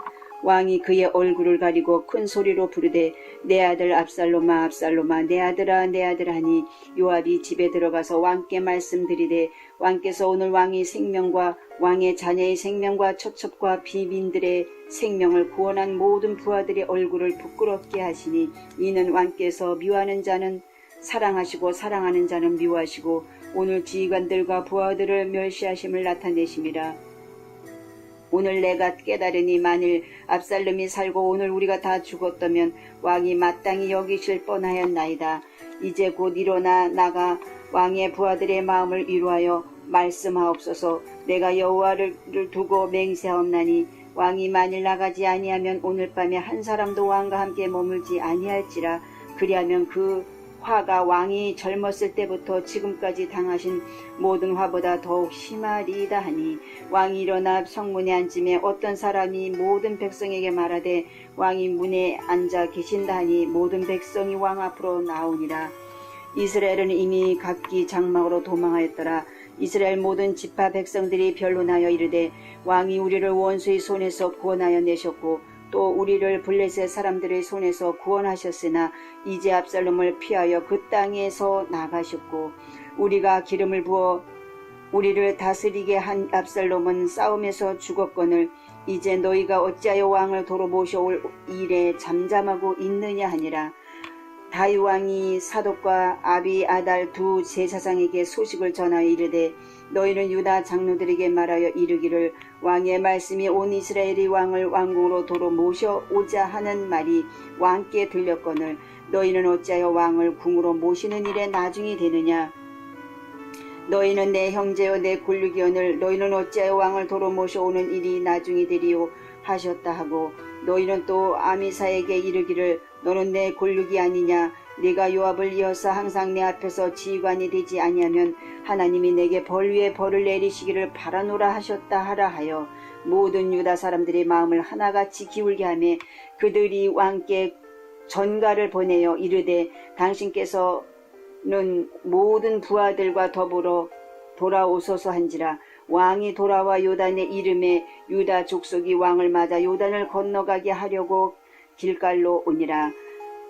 왕이 그의 얼굴을 가리고 큰 소리로 부르되 내 아들 압살롬아 압살롬아 내 아들아 하니 요압이 집에 들어가서 왕께 말씀드리되 왕께서 오늘 왕의 생명과 왕의 자녀의 생명과 첩첩과 비민들의 생명을 구원한 모든 부하들의 얼굴을 부끄럽게 하시니 이는 왕께서 미워하는 자는 사랑하시고 사랑하는 자는 미워하시고 오늘 지휘관들과 부하들을 멸시하심을 나타내심이라. 오늘 내가 깨달으니 만일 압살롬이 살고 오늘 우리가 다 죽었다면 왕이 마땅히 여기실 뻔하였나이다. 이제 곧 일어나 나가 왕의 부하들의 마음을 위로하여 말씀하옵소서. 내가 여호와를 두고 맹세하옵나니 왕이 만일 나가지 아니하면 오늘 밤에 한 사람도 왕과 함께 머물지 아니할지라. 그리하면 그 화가 왕이 젊었을 때부터 지금까지 당하신 모든 화보다 더욱 심하리이다 하니 왕이 일어나 성문에 앉음에 어떤 사람이 모든 백성에게 말하되 왕이 문에 앉아 계신다 하니 모든 백성이 왕 앞으로 나오니라. 이스라엘은 이미 각기 장막으로 도망하였더라. 이스라엘 모든 지파 백성들이 변론하여 이르되 왕이 우리를 원수의 손에서 구원하여 내셨고 또 우리를 블레셋 사람들의 손에서 구원하셨으나 이제 압살롬을 피하여 그 땅에서 나가셨고 우리가 기름을 부어 우리를 다스리게 한 압살롬은 싸움에서 죽었거늘 이제 너희가 어찌하여 왕을 도로 모셔올 일에 잠잠하고 있느냐 하니라. 다윗 왕이 사독과 아비아달 두 제사장에게 소식을 전하여 이르되 너희는 유다 장로들에게 말하여 이르기를 왕의 말씀이 온 이스라엘이 왕을 왕궁으로 도로 모셔오자 하는 말이 왕께 들렸거늘 너희는 어찌하여 왕을 궁으로 모시는 일에 나중이 되느냐. 너희는 내 형제여 내 곤류기언을 너희는 어찌하여 왕을 도로 모셔오는 일이 나중이 되리요 하셨다 하고 너희는 또 아미사에게 이르기를 너는 내 곤류기 아니냐. 네가 요압을 이어서 항상 내 앞에서 지휘관이 되지 아니하면 하나님이 내게 벌 위에 벌을 내리시기를 바라노라 하셨다 하라 하여 모든 유다 사람들의 마음을 하나같이 기울게 하며 그들이 왕께 전가를 보내어 이르되 당신께서는 모든 부하들과 더불어 돌아오소서 한지라. 왕이 돌아와 요단의 이름에 유다 족속이 왕을 맞아 요단을 건너가게 하려고 길갈로 오니라.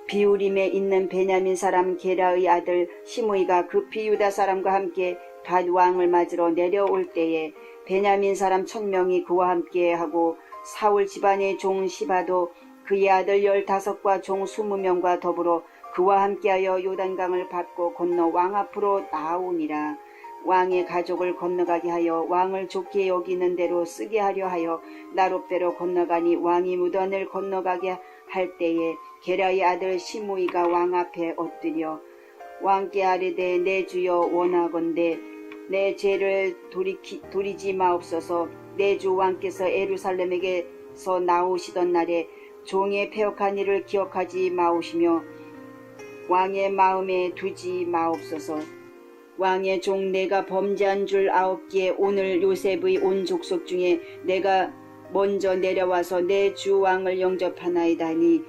비우림에 있는 베냐민 사람 게라의 아들 시므이가 급히 유다 사람과 함께 갓 왕을 맞으러 내려올 때에 베냐민 사람 1000명이 그와 함께 하고 사울 집안의 종 시바도 그의 아들 15과 종 20명과 더불어 그와 함께하여 요단강을 밟고 건너 왕 앞으로 나오니라. 왕의 가족을 건너가게 하여 왕을 좋게 여기는 대로 쓰게 하려 하여 나룻배로 건너가니 왕이 무단을 건너가게 할 때에 게라의 아들 시므이가 왕 앞에 엎드려 왕께 아뢰되 내 주여 원하건대 내 죄를 돌이지 마옵소서. 내 주 왕께서 예루살렘에게서 나오시던 날에 종의 패역한 일을 기억하지 마오시며 왕의 마음에 두지 마옵소서. 왕의 종 내가 범죄한 줄 아옵기에 오늘 요셉의 온 족속 중에 내가 먼저 내려와서 내 주 왕을 영접하나이다 하니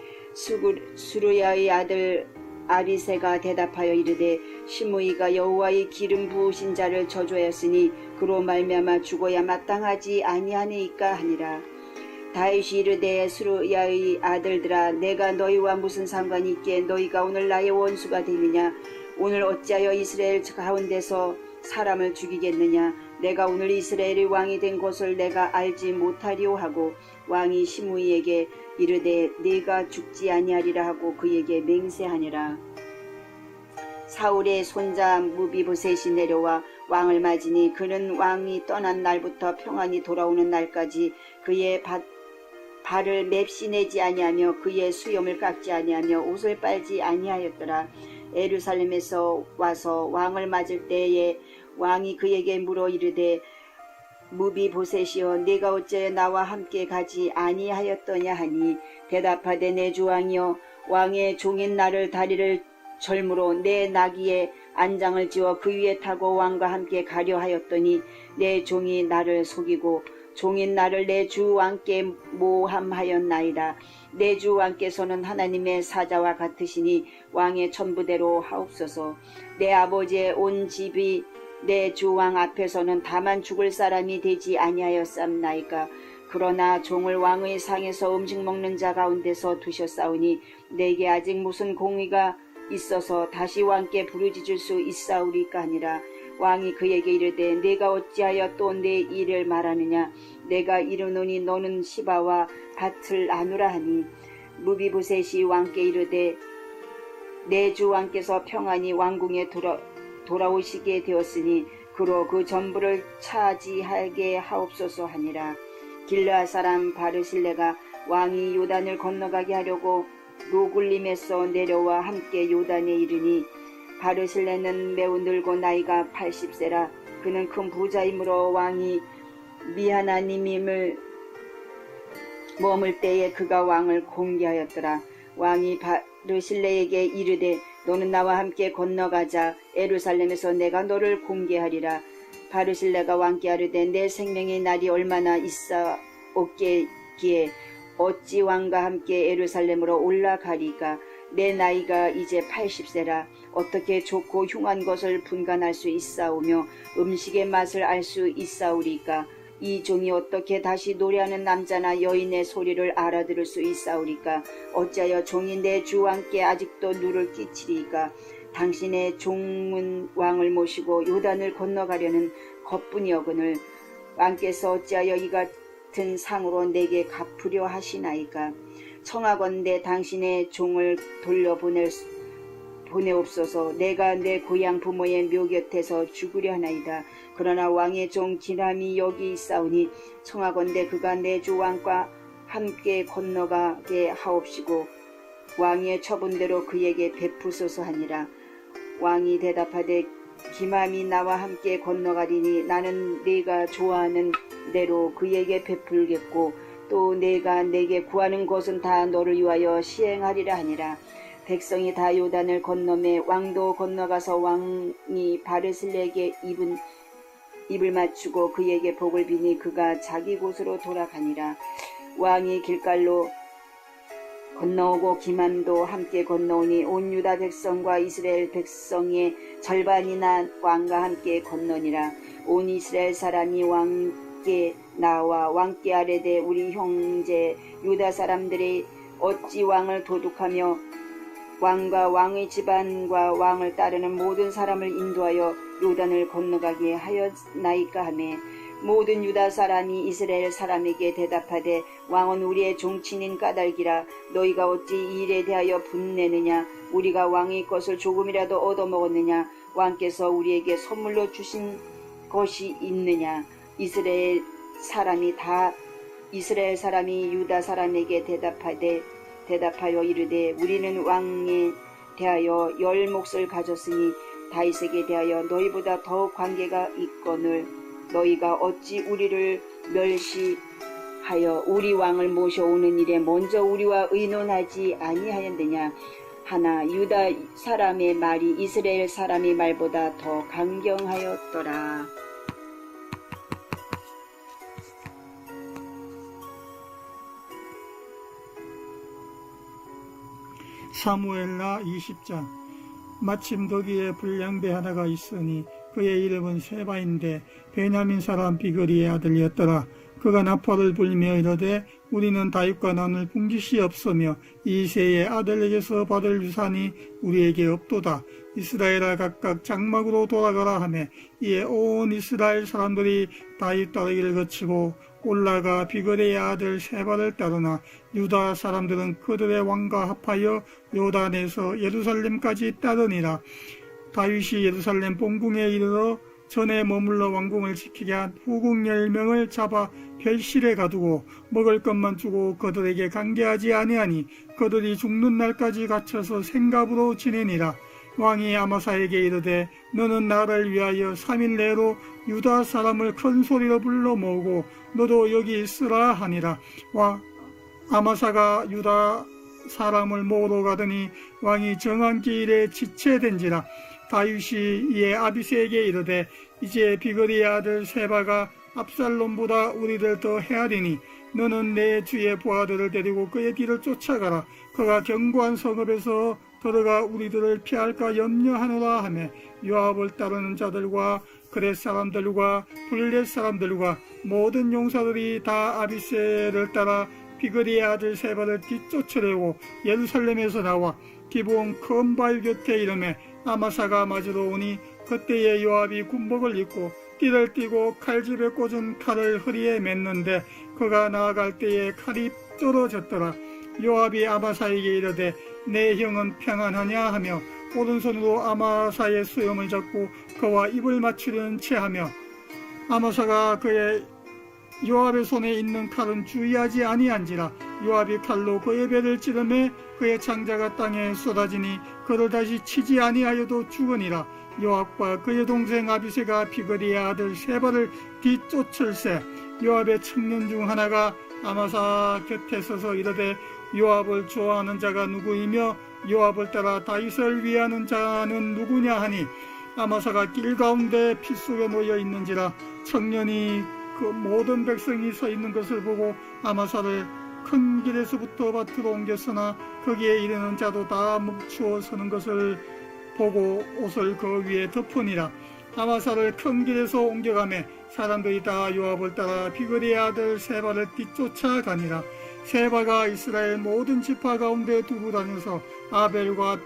수르야의 아들 아비새가 대답하여 이르되 시므이가 여호와의 기름 부으신 자를 저주하였으니 그로 말미암아 죽어야 마땅하지 아니하니까 하니라. 다윗이 이르되 수르야의 아들들아 내가 너희와 무슨 상관이 있기에 너희가 오늘 나의 원수가 되느냐. 오늘 어찌하여 이스라엘 가운데서 사람을 죽이겠느냐. 내가 오늘 이스라엘의 왕이 된 것을 내가 알지 못하리오 하고 왕이 시므이에게 이르되 네가 죽지 아니하리라 하고 그에게 맹세하니라. 사울의 손자 무비보셋이 내려와 왕을 맞으니 그는 왕이 떠난 날부터 평안히 돌아오는 날까지 그의 발을 맵시내지 아니하며 그의 수염을 깎지 아니하며 옷을 빨지 아니하였더라. 예루살렘에서 와서 왕을 맞을 때에 왕이 그에게 물어 이르되 무비보셋이여 네가 어째 나와 함께 가지 아니하였더냐 하니 대답하되 내 주 왕이여 왕의 종인 나를 다리를 절무로 내 나귀에 안장을 지어 그 위에 타고 왕과 함께 가려 하였더니 내 종이 나를 속이고 종인 나를 내 주 왕께 모함하였나이다. 내 주 왕께서는 하나님의 사자와 같으시니 왕의 천부대로 하옵소서. 내 아버지의 온 집이 내 주 왕 앞에서는 다만 죽을 사람이 되지 아니하였삼나이까. 그러나 종을 왕의 상에서 음식 먹는 자 가운데서 두셨사오니 내게 아직 무슨 공의가 있어서 다시 왕께 부르짖을 수 있사오리까 하니라. 왕이 그에게 이르되 내가 어찌하여 또 내 일을 말하느냐. 내가 이르노니 너는 시바와 밭을 나누라 하니 무비보셋이 왕께 이르되 내 주 왕께서 평안히 왕궁에 돌아오시게 되었으니 그로 그 전부를 차지하게 하옵소서 하니라. 길르앗 사람 바르실레가 왕이 요단을 건너가게 하려고 로굴림에서 내려와 함께 요단에 이르니 바르실레는 매우 늙고 나이가 80세라. 그는 큰 부자이므로 왕이 미하나님임을 머물 때에 그가 왕을 공개하였더라. 왕이 바르실레에게 이르되 너는 나와 함께 건너가자. 예루살렘에서 내가 너를 공개하리라. 바르실레가 왕께 아뢰되 내 생명의 날이 얼마나 있사옵기에 어찌 왕과 함께 예루살렘으로 올라가리까. 내 나이가 이제 80세라. 어떻게 좋고 흉한 것을 분간할 수 있사오며 음식의 맛을 알 수 있사오리까. 이 종이 어떻게 다시 노래하는 남자나 여인의 소리를 알아들을 수 있사오리까. 어찌하여 종이 내 주 왕께 아직도 누를 끼치리까. 당신의 종은 왕을 모시고 요단을 건너가려는 것뿐이여거늘 왕께서 어찌하여 이같이 같은 상으로 내게 갚으려 하시나이까. 청하건대 당신의 종을 보내옵소서. 내가 내 고향 부모의 묘 곁에서 죽으려 하나이다. 그러나 왕의 종 기람이 여기 있사오니 청하건대 그가 내 주 왕과 함께 건너가게 하옵시고 왕의 처분대로 그에게 베푸소서 하니라. 왕이 대답하되 기맘이 나와 함께 건너가리니 나는 네가 좋아하는 대로 그에게 베풀겠고 또 내가 내게 구하는 것은 다 너를 위하여 시행하리라 하니라. 백성이 다 요단을 건너매 왕도 건너가서 왕이 바르실레에게 입을 맞추고 그에게 복을 비니 그가 자기 곳으로 돌아가니라. 왕이 길갈로 건너오고 기맘도 함께 건너오니 온 유다 백성과 이스라엘 백성의 절반이나 왕과 함께 건너니라. 온 이스라엘 사람이 왕께 나와 왕께 아뢰되 우리 형제 유다 사람들이 어찌 왕을 도둑하며 왕과 왕의 집안과 왕을 따르는 모든 사람을 인도하여 요단을 건너가게 하였나이까 하매 모든 유다 사람이 이스라엘 사람에게 대답하되 왕은 우리의 종친인 까닭이라. 너희가 어찌 이 일에 대하여 분내느냐. 우리가 왕의 것을 조금이라도 얻어먹었느냐. 왕께서 우리에게 선물로 주신 것이 있느냐. 이스라엘 사람이 유다 사람에게 대답하여 이르되 우리는 왕에 대하여 10 몫을 가졌으니 다윗에게 대하여 너희보다 더욱 관계가 있거늘 너희가 어찌 우리를 멸시하여 우리 왕을 모셔오는 일에 먼저 우리와 의논하지 아니하였느냐. 하나 유다 사람의 말이 이스라엘 사람의 말보다 더 강경하였더라. 사무엘라 20장. 마침 거기에 불량배 하나가 있으니 그의 이름은 세바인데 베냐민 사람 비거리의 아들이었더라. 그가 나팔을 불며 이르되 우리는 다윗과 나눌 분깃이 없으며 이새의 아들에게서 받을 유산이 우리에게 없도다. 이스라엘아 각각 장막으로 돌아가라 하매 이에 온 이스라엘 사람들이 다윗 따르기를 거치고 올라가 비거리의 아들 세바를 따르나 유다 사람들은 그들의 왕과 합하여 요단에서 예루살렘까지 따르니라. 다윗이 예루살렘 본궁에 이르러 전에 머물러 왕궁을 지키게 한 후궁 10명을 잡아 별실에 가두고 먹을 것만 주고 그들에게 강개하지 아니하니 그들이 죽는 날까지 갇혀서 생갑으로 지내니라. 왕이 아마사에게 이르되 너는 나를 위하여 3일 내로 유다 사람을 큰 소리로 불러 모으고 너도 여기 있으라 하니라. 아마사가 유다 사람을 모으러 가더니 왕이 정한 기일에 지체된지라. 다윗이 이에 아비새에게 이르되 이제 비거리의 아들 세바가 압살롬보다 우리를 더 헤아리니 너는 내 주의 부하들을 데리고 그의 뒤를 쫓아가라. 그가 견고한 성읍에서 들어가 우리들을 피할까 염려하노라 하며 요압을 따르는 자들과 그렛 사람들과 블렛 사람들과 모든 용사들이 다 아비새를 따라 비거리의 아들 세바를 뒤쫓으려고 예루살렘에서 나와 기브온 큰 바위 곁에 이르매 아마사가 맞으러 오니 그때에 요압이 군복을 입고 띠를 띠고 칼집에 꽂은 칼을 허리에 맸는데 그가 나아갈 때에 칼이 떨어졌더라. 요압이 아마사에게 이르되 내 형은 평안하냐 하며 오른손으로 아마사의 수염을 잡고 그와 입을 맞추려는 체하며 아마사가 그의 요압의 손에 있는 칼은 주의하지 아니한지라. 요압이 칼로 그의 배를 찌르매 그의 창자가 땅에 쏟아지니 그를 다시 치지 아니하여도 죽으니라. 요압과 그의 동생 아비새가 비거리의 아들 세바를 뒤쫓을새 요압의 청년 중 하나가 아마사 곁에 서서 이르되 요압을 좋아하는 자가 누구이며 요압을 따라 다윗을 위하는 자는 누구냐 하니 아마사가 길 가운데 피 속에 놓여 있는지라. 청년이 그 모든 백성이 서 있는 것을 보고 아마사를 큰 길에서부터 밭으로 옮겼으나 거기에 이르는 자도 다 묵추어 서는 것을 보고 옷을 그 위에 덮으니라. 아마사를 큰 길에서 옮겨가매 사람들이 다 요압을 따라 비거리의 아들 세바를 뒤쫓아가니라. 세바가 이스라엘 모든 지파 가운데 두루 다녀서 아벨과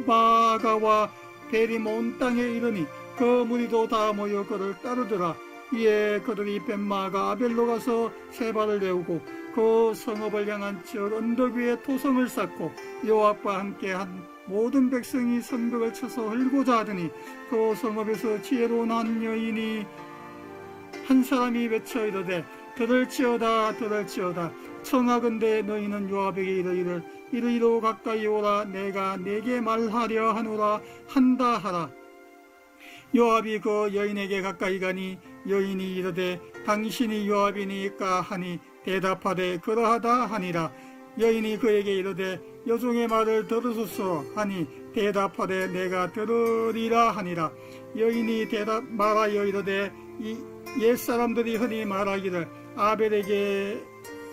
벳바가와 베림 온 땅에 이르니 그 무리도 다 모여 그를 따르더라. 이에 그들이 벤마가 아벨로 가서 세바를 내우고 그 성읍을 향한 저 언덕 위에 토성을 쌓고 요압과 함께한 모든 백성이 성벽을 쳐서 헐고자 하더니 그 성읍에서 지혜로운 한 여인이 한 사람이 외쳐 이르되 들을지어다 들을지어다 청하건대 너희는 요압에게 이르기를 이리로 가까이 오라 내가 내게 말하려 하노라 한다 하라. 요압이 그 여인에게 가까이 가니 여인이 이르되 당신이 요압이니까 하니 대답하되 그러하다 하니라. 여인이 그에게 이르되 여종의 말을 들으소서 하니 대답하되 내가 들으리라 하니라. 여인이 말하여 이르되 이 옛사람들이 흔히 말하기를 아벨에게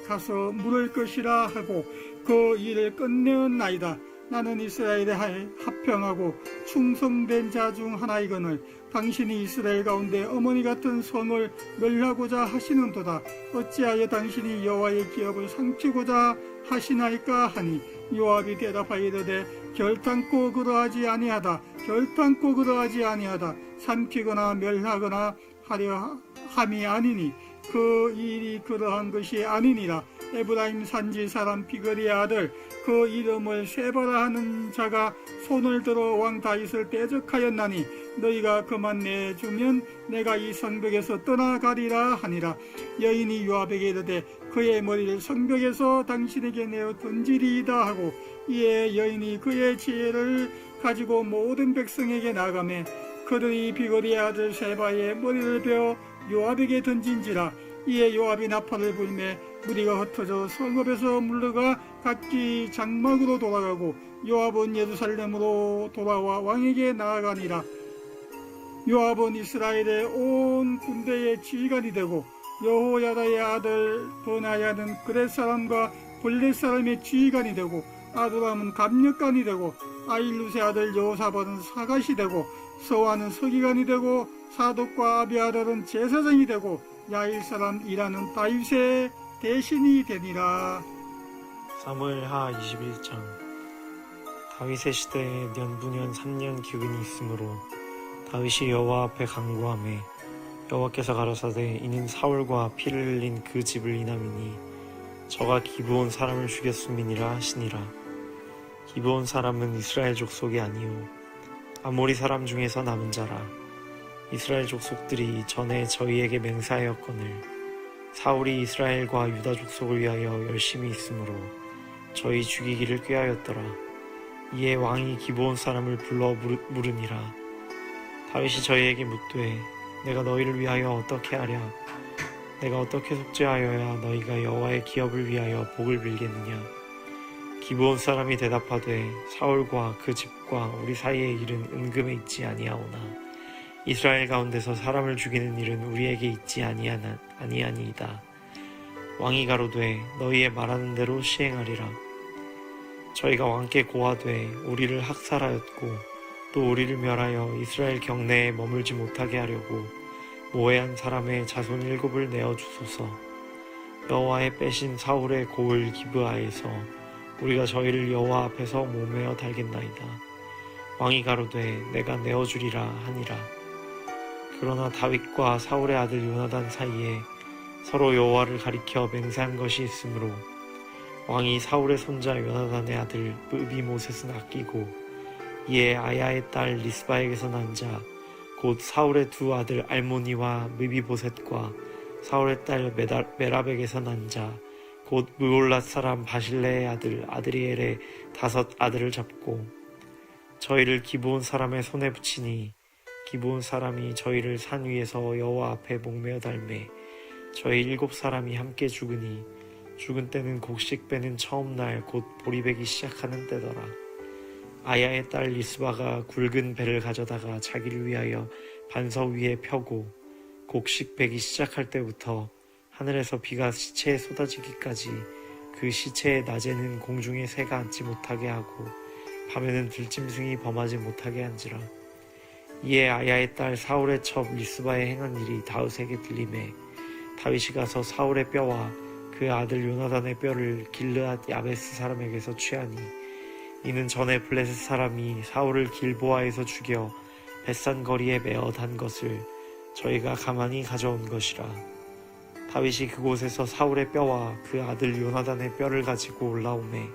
가서 물을 것이라 하고 그 일을 끝내었나이다. 나는 이스라엘에 합평하고 충성된 자 중 하나이거늘 당신이 이스라엘 가운데 어머니 같은 성을 멸하고자 하시는도다. 어찌하여 당신이 여호와의 기업을 삼키고자 하시나이까 하니 요압이 대답하여 이르되 결단코 그러하지 아니하다. 결단코 그러하지 아니하다. 삼키거나 멸하거나 하려 함이 아니니 그 일이 그러한 것이 아니니라. 에브라임 산지 사람 비거리의 아들 그 이름을 세바라 하는 자가 손을 들어 왕 다윗을 대적하였나니 너희가 그만 내주면 내가 이 성벽에서 떠나가리라 하니라. 여인이 요압에게 이르되 그의 머리를 성벽에서 당신에게 내어 던지리이다 하고 이에 여인이 그의 지혜를 가지고 모든 백성에게 나가매 그들이 비거리의 아들 세바의 머리를 베어 요압에게 던진지라. 이에 요압이 나팔을 불매 무리가 흩어져 성읍에서 물러가 각기 장막으로 돌아가고 요압은 예루살렘으로 돌아와 왕에게 나아가니라. 요압은 이스라엘의 온 군대의 지휘관이 되고 여호야다의 아들 도나야는 그렛 사람과 블렛 사람의 지휘관이 되고 아두람은 감력관이 되고 아일루스의 아들 여호사밧은 사갓이 되고 서와는 서기관이 되고 사독과 아비아달은 제사장이 되고 야일 사람 이라는 다윗의 대신이 되니라. 사무엘하 21장. 다윗의 시대에 년부년 3년 기근이 있으므로 다윗이 여호와 앞에 간구하매 여호와께서 가라사대 이는 사울과 피를 흘린 그 집을 인함이니 저가 기브온 사람을 죽였음이니라 하시니라. 기브온 사람은 이스라엘 족속이 아니요 아모리 사람 중에서 남은 자라. 이스라엘 족속들이 전에 저희에게 맹세하였거늘 사울이 이스라엘과 유다 족속을 위하여 열심히 있으므로 저희 죽이기를 꾀하였더라. 이에 왕이 기브온 사람을 불러 물으니라. 다윗이 저희에게 묻되 내가 너희를 위하여 어떻게 하랴? 내가 어떻게 속죄하여야 너희가 여호와의 기업을 위하여 복을 빌겠느냐? 기브온 사람이 대답하되 사울과 그 집과 우리 사이의 일은 은금에 있지 아니하오나 이스라엘 가운데서 사람을 죽이는 일은 우리에게 있지 아니하니이다. 왕이 가로되 너희의 말하는 대로 시행하리라. 저희가 왕께 고하되 우리를 학살하였고 또 우리를 멸하여 이스라엘 경내에 머물지 못하게 하려고 모해한 사람의 자손 7을 내어주소서. 여호와의 빼신 사울의 고을 기브아에서 우리가 저희를 여호와 앞에서 모매어 달겠나이다. 왕이 가로되 내가 내어주리라 하니라. 그러나 다윗과 사울의 아들 요나단 사이에 서로 여호와를 가리켜 맹세한 것이 있으므로 왕이 사울의 손자 요나단의 아들 므비모셋은 아끼고 이에 아야의 딸 리스바에게서 난 자 곧 사울의 두 아들 알모니와 므비보셋과 사울의 딸 메랍에게서 난 자 곧 무올랏 사람 바실레의 아들 아드리엘의 5 아들을 잡고 저희를 기브온 사람의 손에 붙이니 기브온 사람이 저희를 산 위에서 여호와 앞에 목매어 달매 저희 7 사람이 함께 죽으니 죽은 때는 곡식 빼는 처음 날 곧 보리 베기 시작하는 때더라. 아야의 딸 리스바가 굵은 배를 가져다가 자기를 위하여 반석 위에 펴고 곡식 베기 시작할 때부터 하늘에서 비가 시체에 쏟아지기까지 그 시체의 낮에는 공중에 새가 앉지 못하게 하고 밤에는 들짐승이 범하지 못하게 한지라. 이에 아야의 딸 사울의 첩 리스바의 행한 일이 다윗에게 들리매 다윗이 가서 사울의 뼈와 그 아들 요나단의 뼈를 길르앗 야베스 사람에게서 취하니 이는 전에 블레셋 사람이 사울을 길보아에서 죽여 벳산 거리에 메어 단 것을 저희가 가만히 가져온 것이라. 다윗이 그곳에서 사울의 뼈와 그 아들 요나단의 뼈를 가지고 올라오매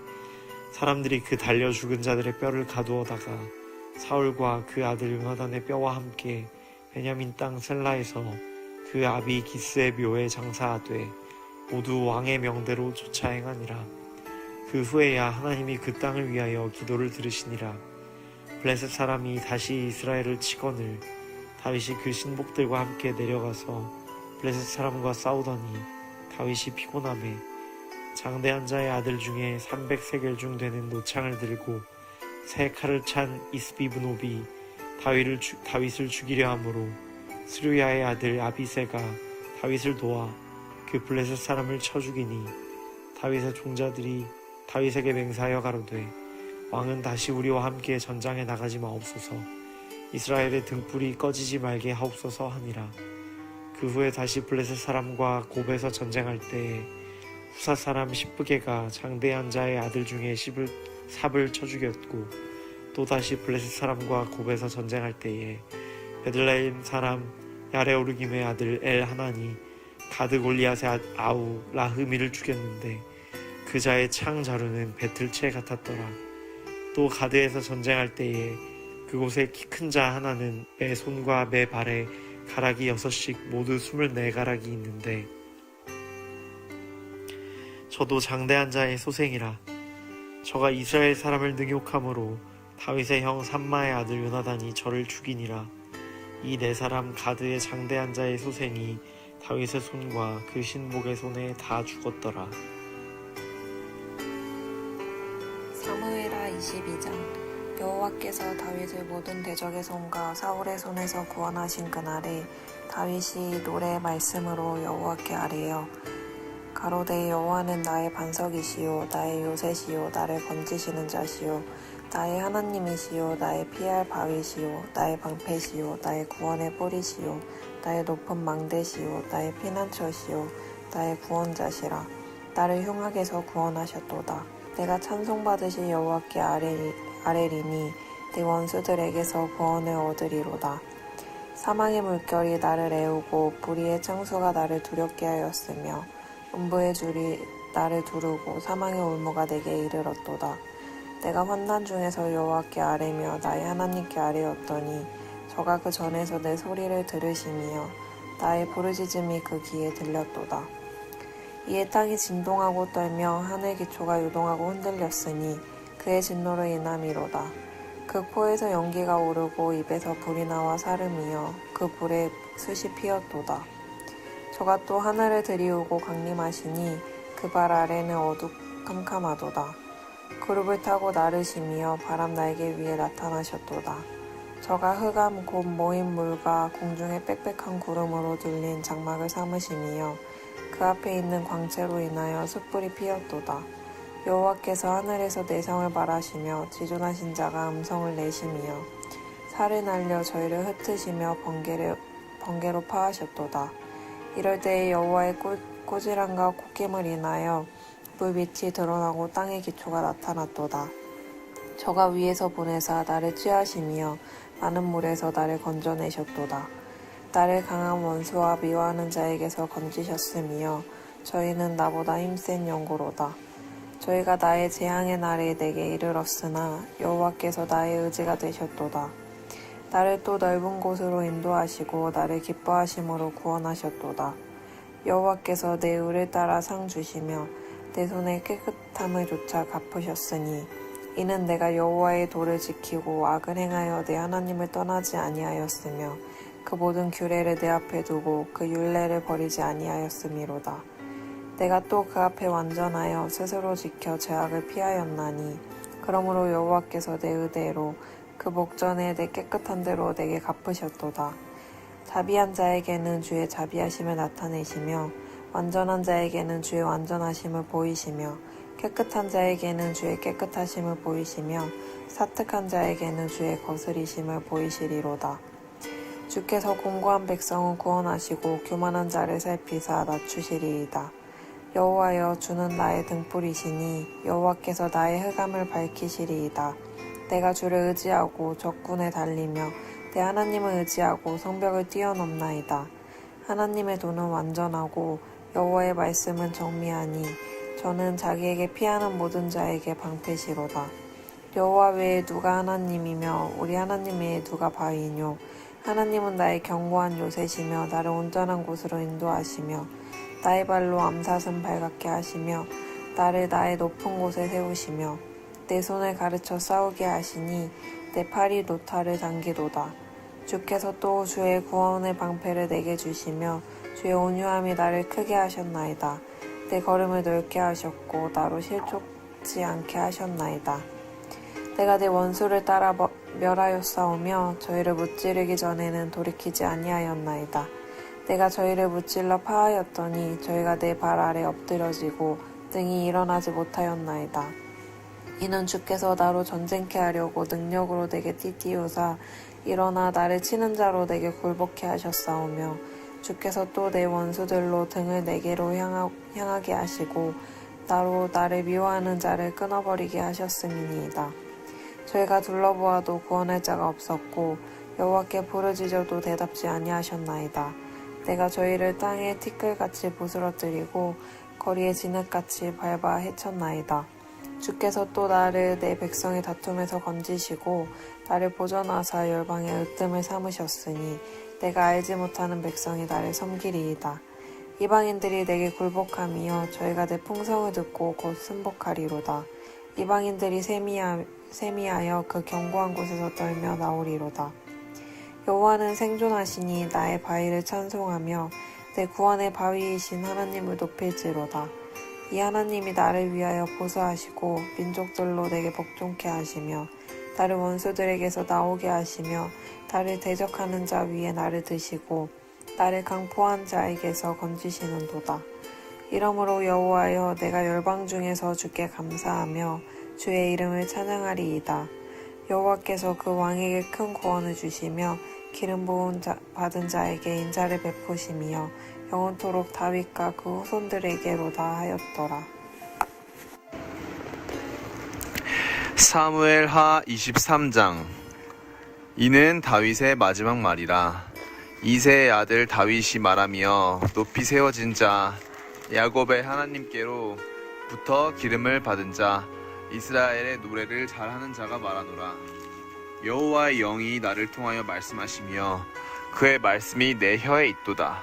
사람들이 그 달려 죽은 자들의 뼈를 가두어다가 사울과 그 아들 요나단의 뼈와 함께 베냐민 땅 셀라에서 그 아비 기스의 묘에 장사하되 모두 왕의 명대로 쫓아 행하니라. 그 후에야 하나님이 그 땅을 위하여 기도를 들으시니라. 블레셋 사람이 다시 이스라엘을 치거늘 다윗이 그 신복들과 함께 내려가서 블레셋 사람과 싸우더니 다윗이 피곤하매 장대한 자의 아들 중에 300세겔 중 되는 노창을 들고 새 칼을 찬 이스비브노비 다윗을 죽이려 하므로 스루야의 아들 아비새가 다윗을 도와 그 블레셋 사람을 쳐 죽이니 다윗의 종자들이 다윗에게 맹세하여 가로되 왕은 다시 우리와 함께 전장에 나가지 마옵소서. 이스라엘의 등불이 꺼지지 말게 하옵소서 하니라. 그 후에 다시 블레셋 사람과 곱에서 전쟁할 때에 후사 사람 시브게가 장대한 자의 아들 중에 삽을 쳐 죽였고 또다시 블레셋 사람과 곱에서 전쟁할 때에 베들레헴 사람 야레오르김의 아들 엘하나니 가드 골리앗의 아우 라흐미를 죽였는데 그 자의 창 자루는 배틀채 같았더라. 또 가드에서 전쟁할 때에 그곳에 키 큰 자 하나는 매 손과 매 발에 가락이 6씩 모두 24가락이 있는데 저도 장대한 자의 소생이라. 저가 이스라엘 사람을 능욕함으로 다윗의 형 삼마의 아들 요나단이 저를 죽이니라. 이 4사람 가드의 장대한 자의 소생이 다윗의 손과 그 신복의 손에 다 죽었더라. 사무엘하 22장. 여호와께서 다윗을 모든 대적의 손과 사울의 손에서 구원하신 그날에 다윗이 노래의 말씀으로 여호와께 아뢰어 가로되 여호와는 나의 반석이시요 나의 요새시요 나를 건지시는 자시요 나의 하나님이시요 나의 피할 바위시요 나의 방패시요 나의 구원의 뿌리시요 나의 높은 망대시요 나의 피난처시요 나의 구원자시라. 나를 흉악에서 구원하셨도다. 내가 찬송받으실 여호와께 아뢰리니 내 원수들에게서 구원을 얻으리로다. 사망의 물결이 나를 애우고 불의의 창수가 나를 두렵게 하였으며 음부의 줄이 나를 두르고 사망의 올무가 내게 이르렀도다. 내가 환난 중에서 여호와께 아뢰며 나의 하나님께 아뢰었더니 저가 그 전에서 내 소리를 들으시며 나의 부르짖음이 그 귀에 들렸도다. 이에 땅이 진동하고 떨며 하늘 기초가 요동하고 흔들렸으니 그의 진노로 인함이로다. 그 코에서 연기가 오르고 입에서 불이 나와 사름이여 그 불에 숯이 피었도다. 저가 또 하늘을 들이우고 강림하시니 그 발 아래는 어두컴컴하도다. 그룹을 타고 나르시며 바람 날개 위에 나타나셨도다. 저가 흑암 곧 모인 물과 공중의 빽빽한 구름으로 둘린 장막을 삼으시며 그 앞에 있는 광채로 인하여 숯불이 피었도다. 여호와께서 하늘에서 내성을 발하시며 지존하신 자가 음성을 내시며 살을 날려 저희를 흩으시며 번개로 파하셨도다. 이럴 때에 여호와의 꾸지람과 콧김을 인하여 불 빛이 드러나고 땅의 기초가 나타났도다. 저가 위에서 보내사 나를 취하시며 많은 물에서 나를 건져내셨도다. 나를 강한 원수와 미워하는 자에게서 건지셨으며 저희는 나보다 힘센 영고로다. 저희가 나의 재앙의 날에 내게 이르렀으나 여호와께서 나의 의지가 되셨도다. 나를 또 넓은 곳으로 인도하시고 나를 기뻐하심으로 구원하셨도다. 여호와께서 내 의를 따라 상 주시며 내 손의 깨끗함을 조차 갚으셨으니 이는 내가 여호와의 도를 지키고 악을 행하여 내 하나님을 떠나지 아니하였으며 그 모든 규례를 내 앞에 두고 그 율례를 버리지 아니하였음이로다. 내가 또 그 앞에 완전하여 스스로 지켜 죄악을 피하였나니 그러므로 여호와께서 내 의대로 그 목전에 내 깨끗한 대로 내게 갚으셨도다. 자비한 자에게는 주의 자비하심을 나타내시며 완전한 자에게는 주의 완전하심을 보이시며 깨끗한 자에게는 주의 깨끗하심을 보이시며 사특한 자에게는 주의 거스리심을 보이시리로다. 주께서 공고한 백성을 구원하시고 교만한 자를 살피사 낮추시리이다. 여호와여 주는 나의 등불이시니 여호와께서 나의 흑암을 밝히시리이다. 내가 주를 의지하고 적군에 달리며 내 하나님을 의지하고 성벽을 뛰어넘나이다. 하나님의 도는 완전하고 여호와의 말씀은 정미하니 저는 자기에게 피하는 모든 자에게 방패시로다. 여호와 외에 누가 하나님이며 우리 하나님 외에 누가 바위뇨. 하나님은 나의 견고한 요새시며 나를 온전한 곳으로 인도하시며 나의 발로 암사슴 발갛게 하시며 나를 나의 높은 곳에 세우시며 내 손을 가르쳐 싸우게 하시니 내 팔이 노타를 당기도다. 주께서 또 주의 구원의 방패를 내게 주시며 주의 온유함이 나를 크게 하셨나이다. 내 걸음을 넓게 하셨고 나로 실족지 않게 하셨나이다. 내가 내 원수를 따라 멸하였사오며 저희를 무찌르기 전에는 돌이키지 아니하였나이다. 내가 저희를 무찔러 파하였더니 저희가 내 발 아래 엎드려지고 등이 일어나지 못하였나이다. 이는 주께서 나로 전쟁케 하려고 능력으로 내게 띠띠우사 일어나 나를 치는 자로 내게 굴복케 하셨사오며 주께서 또 내 원수들로 등을 내게로 향하게 하시고 나로 나를 미워하는 자를 끊어버리게 하셨음이니이다. 저희가 둘러보아도 구원할 자가 없었고 여호와께 부르짖어도 대답지 아니하셨나이다. 내가 저희를 땅에 티끌같이 부스러뜨리고 거리에 진흙같이 밟아 헤쳤나이다. 주께서 또 나를 내 백성의 다툼에서 건지시고 나를 보전하사 열방의 으뜸을 삼으셨으니 내가 알지 못하는 백성이 나를 섬기리이다. 이방인들이 내게 굴복하며 저희가 내 풍성을 듣고 곧 순복하리로다. 이방인들이 세미하여 그 견고한 곳에서 떨며 나오리로다. 여호와는 생존하시니 나의 바위를 찬송하며 내 구원의 바위이신 하나님을 높일지로다. 이 하나님이 나를 위하여 보수하시고 민족들로 내게 복종케 하시며 나를 원수들에게서 나오게 하시며 나를 대적하는 자 위에 나를 드시고 나를 강포한 자에게서 건지시는도다. 이러므로 여호와여 내가 열방 중에서 주께 감사하며 주의 이름을 찬양하리이다. 여호와께서 그 왕에게 큰 구원을 주시며 기름 부은 받은 자에게 인자를 베푸시며 영원토록 다윗과 그 후손들에게로다 하였더라. 사무엘하 23장. 이는 다윗의 마지막 말이라. 이새의 아들 다윗이 말하며 높이 세워진 자 야곱의 하나님께로부터 기름을 받은 자 이스라엘의 노래를 잘하는 자가 말하노라. 여호와의 영이 나를 통하여 말씀하시며 그의 말씀이 내 혀에 있도다.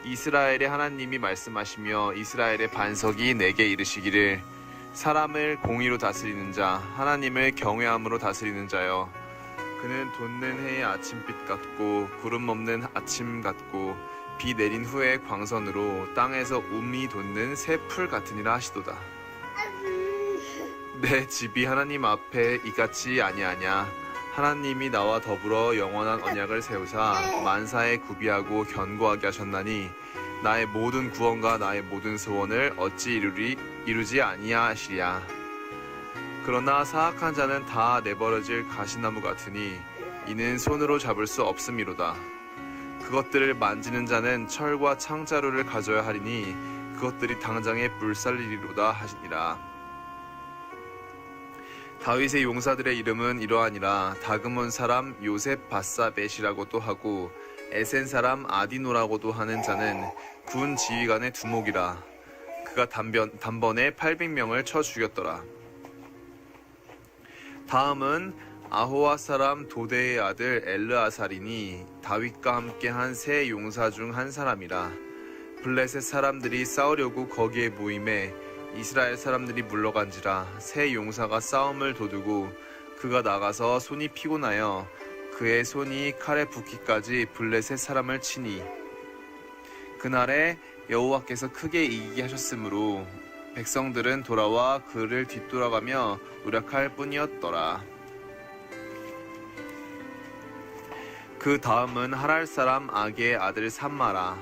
이스라엘의 하나님이 말씀하시며 이스라엘의 반석이 내게 이르시기를 사람을 공의로 다스리는 자 하나님을 경외함으로 다스리는 자여 그는 돋는 해의 아침빛 같고 구름 없는 아침 같고 비 내린 후에 광선으로 땅에서 움이 돋는 새 풀 같으니라 하시도다. 내 집이 하나님 앞에 이같이 아니하냐. 하나님이 나와 더불어 영원한 언약을 세우사 만사에 구비하고 견고하게 하셨나니 나의 모든 구원과 나의 모든 소원을 어찌 이루지 아니하시랴. 그러나 사악한 자는 다 내버려질 가시나무 같으니 이는 손으로 잡을 수 없음이로다. 그것들을 만지는 자는 철과 창자루를 가져야 하리니 그것들이 당장에 불살리리로다 하시니라. 다윗의 용사들의 이름은 이러하니라. 다그몬 사람 요셉 바사벳이라고도 하고 에센 사람 아디노라고도 하는 자는 군 지휘관의 두목이라. 그가 단번에 800명을 쳐 죽였더라. 다음은 아호와 사람 도대의 아들 엘르아살이니 다윗과 함께한 세 용사 중 한 사람이라. 블레셋 사람들이 싸우려고 거기에 모임에 이스라엘 사람들이 물러간지라. 세 용사가 싸움을 도두고 그가 나가서 손이 피곤하여 그의 손이 칼에 붓기까지 블레셋 사람을 치니 그날에 여호와께서 크게 이기게 하셨으므로 백성들은 돌아와 그를 뒤돌아가며 노력할 뿐이었더라. 그 다음은 하랄 사람 악의 아들 삼마라.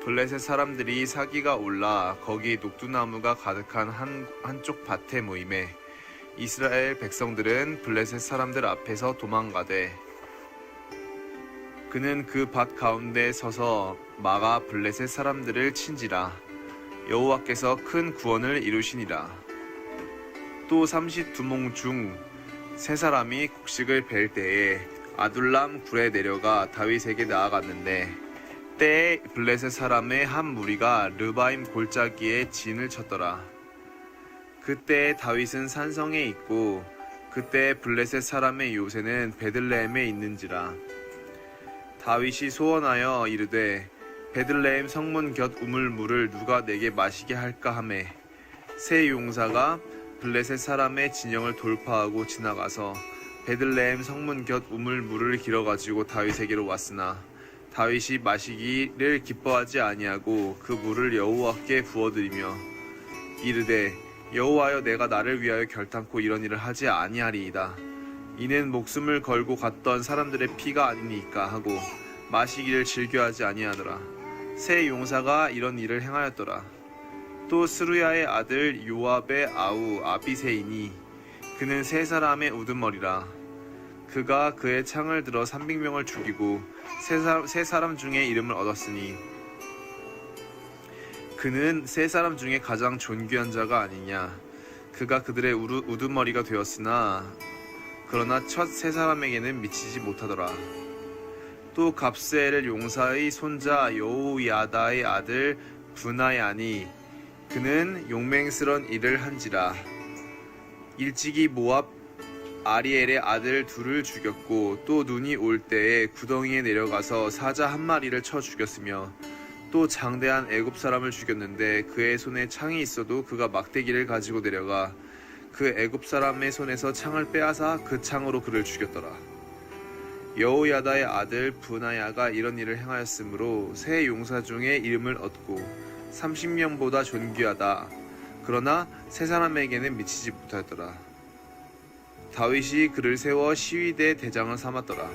블레셋 사람들이 사기가 올라 거기 녹두나무가 가득한 한쪽 밭에 모임에 이스라엘 백성들은 블레셋 사람들 앞에서 도망가되 그는 그 밭 가운데 서서 막아 블레셋 사람들을 친지라. 여호와께서 큰 구원을 이루시니라. 또 32몽 중 세 사람이 곡식을 벨 때에 아둘람 굴에 내려가 다윗에게 나아갔는데 때에 블레셋 사람의 한 무리가 르바임 골짜기에 진을 쳤더라. 그때 다윗은 산성에 있고 그때 블레셋 사람의 요새는 베들레헴에 있는지라. 다윗이 소원하여 이르되 베들레헴 성문 곁 우물물을 누가 내게 마시게 할까 하매 세 용사가 블레셋 사람의 진영을 돌파하고 지나가서 베들레헴 성문 곁 우물물을 길어가지고 다윗에게로 왔으나 다윗이 마시기를 기뻐하지 아니하고 그 물을 여호와께 부어드리며 이르되 여호와여 내가 나를 위하여 결탄코 이런 일을 하지 아니하리이다. 이는 목숨을 걸고 갔던 사람들의 피가 아니니까 하고 마시기를 즐겨하지 아니하더라. 세 용사가 이런 일을 행하였더라. 또 스루야의 아들 요압의 아우 아비새이니 그는 세 사람의 우두머리라. 그가 그의 창을 들어 300명을 죽이고 세 사람 중에 이름을 얻었으니 그는 세 사람 중에 가장 존귀한 자가 아니냐. 그가 그들의 우두머리가 되었으나 그러나 첫 세 사람에게는 미치지 못하더라. 또 갑세엘 용사의 손자 여호야다의 아들 브나야니 그는 용맹스런 일을 한지라. 일찍이 모압 아리엘의 아들 둘을 죽였고 또 눈이 올 때에 구덩이에 내려가서 사자 한 마리를 쳐 죽였으며 또 장대한 애굽 사람을 죽였는데 그의 손에 창이 있어도 그가 막대기를 가지고 내려가 그 애굽 사람의 손에서 창을 빼앗아 그 창으로 그를 죽였더라. 여호야다의 아들 브나야가 이런 일을 행하였으므로 세 용사 중에 이름을 얻고 30명보다 존귀하다. 그러나 세 사람에게는 미치지 못하였더라. 다윗이 그를 세워 시위대 대장을 삼았더라.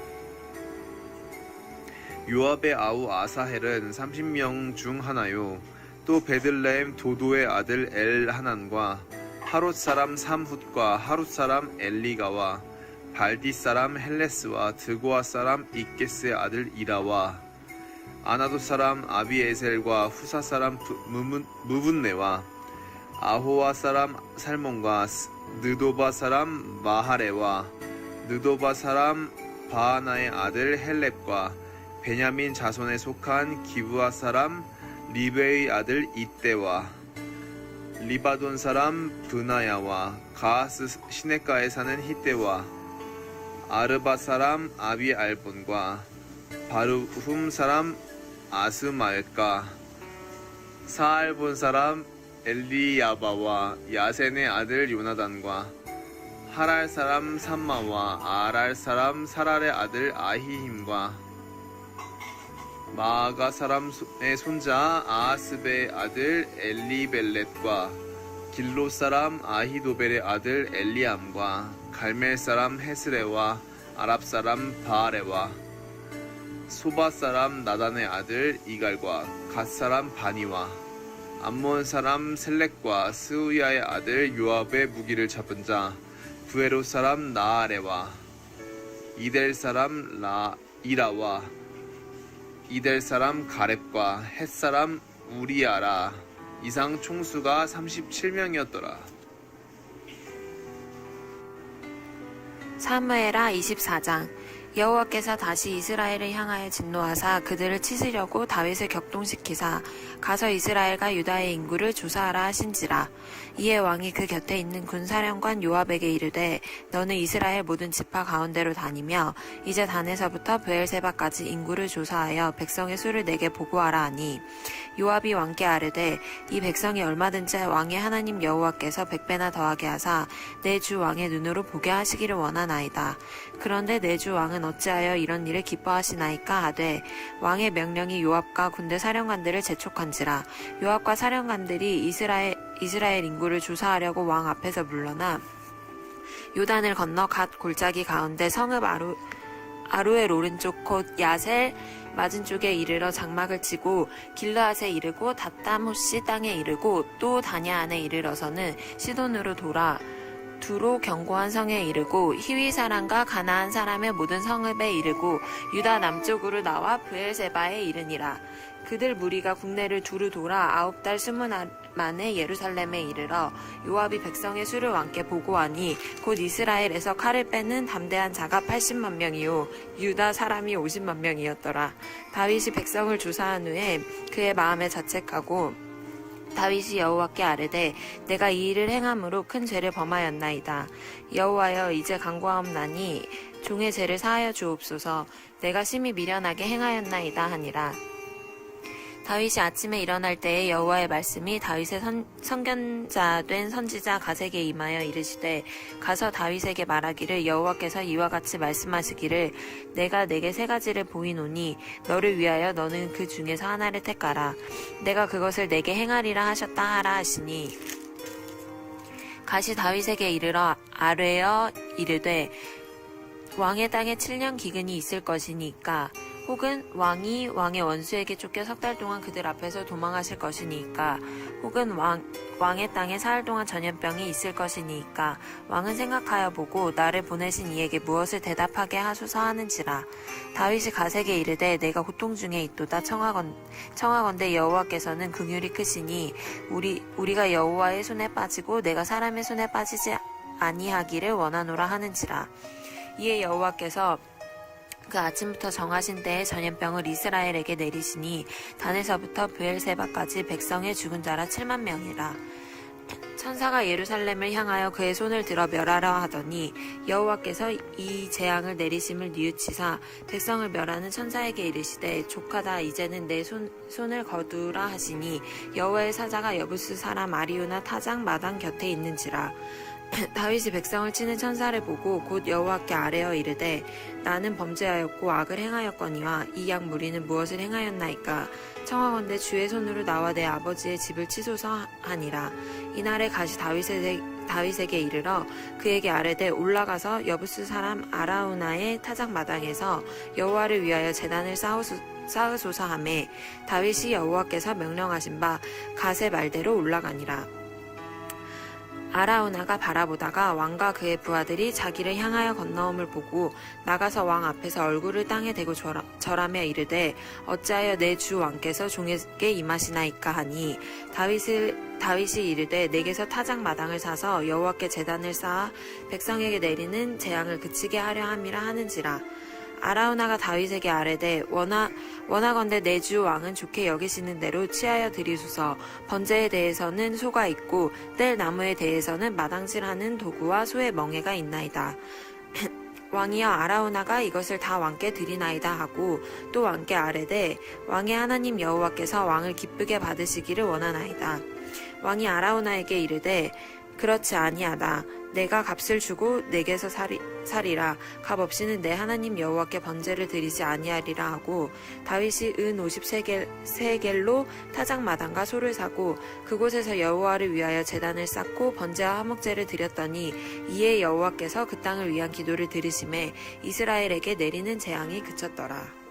요압의 아우 아사헬은 30명 중 하나요. 또 베들레헴 도도의 아들 엘하난과 하롯 사람 삼훗과 하롯 사람 엘리가와 발디 사람 헬레스와 드고아 사람 이게스의 아들 이라와 아나도 사람 아비에셀과 후사 사람 무분네와 아호와 사람 살몬과 느도바 사람 마하레와 느도바 사람 바하나의 아들 헬렙과 베냐민 자손에 속한 기브아 사람 리베의 아들 이때와 리바돈 사람 브나야와 가하스 시내가에 사는 히때와 아르바 사람 아비알본과 바르훔 사람 아스마엘과 사알본 사람 엘리야바와 야센의 아들 요나단과 하랄 사람 삼마와 아랄 사람 사랄의 아들 아히힘과 마아가 사람의 손자 아하스베의 아들 엘리벨렛과 길로 사람 아히도벨의 아들 엘리암과 갈멜 사람 헤스레와 아랍 사람 바아레와 소바 사람 나단의 아들 이갈과 갓 사람 바니와 암몬 사람 셀렉과 스우야의 아들 요압의 무기를 잡은 자 부에롯 사람 나아레와 이델 사람 이라와 이델 사람 가렙과 헷 사람 우리아라. 이상 총수가 37명이었더라. 사무엘하 24장. 여호와께서 다시 이스라엘을 향하여 진노하사 그들을 치시려고 다윗을 격동시키사 가서 이스라엘과 유다의 인구를 조사하라 하신지라. 이에 왕이 그 곁에 있는 군사령관 요압에게 이르되 너는 이스라엘 모든 지파 가운데로 다니며 이제 단에서부터 브엘세바까지 인구를 조사하여 백성의 수를 내게 보고하라 하니 요압이 왕께 아뢰되 이 백성이 얼마든지 왕의 하나님 여호와께서 100배나 더하게 하사 내 주 왕의 눈으로 보게 하시기를 원하나이다. 그런데 내 주 왕은 어찌하여 이런 일을 기뻐하시나이까 하되 왕의 명령이 요압과 군대 사령관들을 재촉한지라. 요압과 사령관들이 이스라엘 인구를 조사하려고 왕 앞에서 물러나 요단을 건너 갓 골짜기 가운데 성읍 아루엘 오른쪽 곧 야셀 맞은쪽에 이르러 장막을 치고 길르앗에 이르고 닷담 호시 땅에 이르고 또 다냐 안에 이르러서는 시돈으로 돌아 두로 견고한 성에 이르고 히위 사람과 가나안 사람의 모든 성읍에 이르고 유다 남쪽으로 나와 브엘세바에 이르니라. 그들 무리가 국내를 두루 돌아 9달 20날 만에 예루살렘에 이르러 요압이 백성의 수를 왕께 보고하니 곧 이스라엘에서 칼을 빼는 담대한 자가 80만 명이요 유다 사람이 50만 명이었더라. 다윗이 백성을 조사한 후에 그의 마음에 자책하고 다윗이 여호와께 아뢰되 내가 이 일을 행함으로 큰 죄를 범하였나이다. 여호와여 이제 간구하옵나니 종의 죄를 사하여 주옵소서. 내가 심히 미련하게 행하였나이다 하니라. 다윗이 아침에 일어날 때에 여호와의 말씀이 다윗의 선견자 된 선지자 갓에게 임하여 이르시되 가서 다윗에게 말하기를 여호와께서 이와 같이 말씀하시기를 내가 내게 3가지를 보이노니 너를 위하여 너는 그 중에서 하나를 택하라. 내가 그것을 내게 행하리라 하셨다 하라 하시니 갓이 다윗에게 이르러 아뢰어 이르되 왕의 땅에 7년 기근이 있을 것이니까 혹은 왕이 왕의 원수에게 쫓겨 3달 동안 그들 앞에서 도망하실 것이니까 혹은 왕의 땅에 4일 동안 전염병이 있을 것이니까 왕은 생각하여 보고 나를 보내신 이에게 무엇을 대답하게 하소서 하는지라. 다윗이 갓에게 이르되 내가 고통 중에 있도다. 청하건대 여호와께서는 긍휼이 크시니 우리가 여호와의 손에 빠지고 내가 사람의 손에 빠지지 아니하기를 원하노라 하는지라. 이에 여호와께서 그 아침부터 정하신 때에 전염병을 이스라엘에게 내리시니 단에서부터 브엘세바까지 백성의 죽은 자라 7만 명이라. 천사가 예루살렘을 향하여 그의 손을 들어 멸하려 하더니 여호와께서 이 재앙을 내리심을 뉘우치사 백성을 멸하는 천사에게 이르시되 족하다. 이제는 내 손을 거두라 하시니 여호와의 사자가 여부스 사람 아리우나 타작 마당 곁에 있는지라. 다윗이 백성을 치는 천사를 보고 곧 여호와께 아뢰어 이르되 나는 범죄하였고 악을 행하였거니와 이 양 무리는 무엇을 행하였나이까. 청하건대 주의 손으로 나와 내 아버지의 집을 치소서 하니라. 이날에 갓이 다윗에게 이르러 그에게 아뢰되 올라가서 여부스 사람 아라우나의 타작 마당에서 여호와를 위하여 제단을 쌓으소서 하매 다윗이 여호와께서 명령하신 바 갓의 말대로 올라가니라. 아라우나가 바라보다가 왕과 그의 부하들이 자기를 향하여 건너옴을 보고 나가서 왕 앞에서 얼굴을 땅에 대고 절하며 이르되 어찌하여 내 주 왕께서 종에게 임하시나이까 하니 다윗이 이르되 내게서 타작 마당을 사서 여호와께 제단을 쌓아 백성에게 내리는 재앙을 그치게 하려 함이라 하는지라. 아라우나가 다윗에게 아뢰되 원하건대 내 주 왕은 좋게 여기시는 대로 취하여 드리소서. 번제에 대해서는 소가 있고 뗄 나무에 대해서는 마당질하는 도구와 소의 멍에가 있나이다. 왕이여 아라우나가 이것을 다 왕께 드리나이다 하고 또 왕께 아뢰되 왕의 하나님 여호와께서 왕을 기쁘게 받으시기를 원하나이다. 왕이 아라우나에게 이르되 그렇지 아니하다. 내가 값을 주고 내게서 살이라. 값 없이는 내 하나님 여호와께 번제를 드리지 아니하리라 하고 다윗이 은 50세겔로 타작 마당과 소를 사고 그곳에서 여호와를 위하여 제단을 쌓고 번제와 화목제를 드렸더니 이에 여호와께서 그 땅을 위한 기도를 들으심에 이스라엘에게 내리는 재앙이 그쳤더라.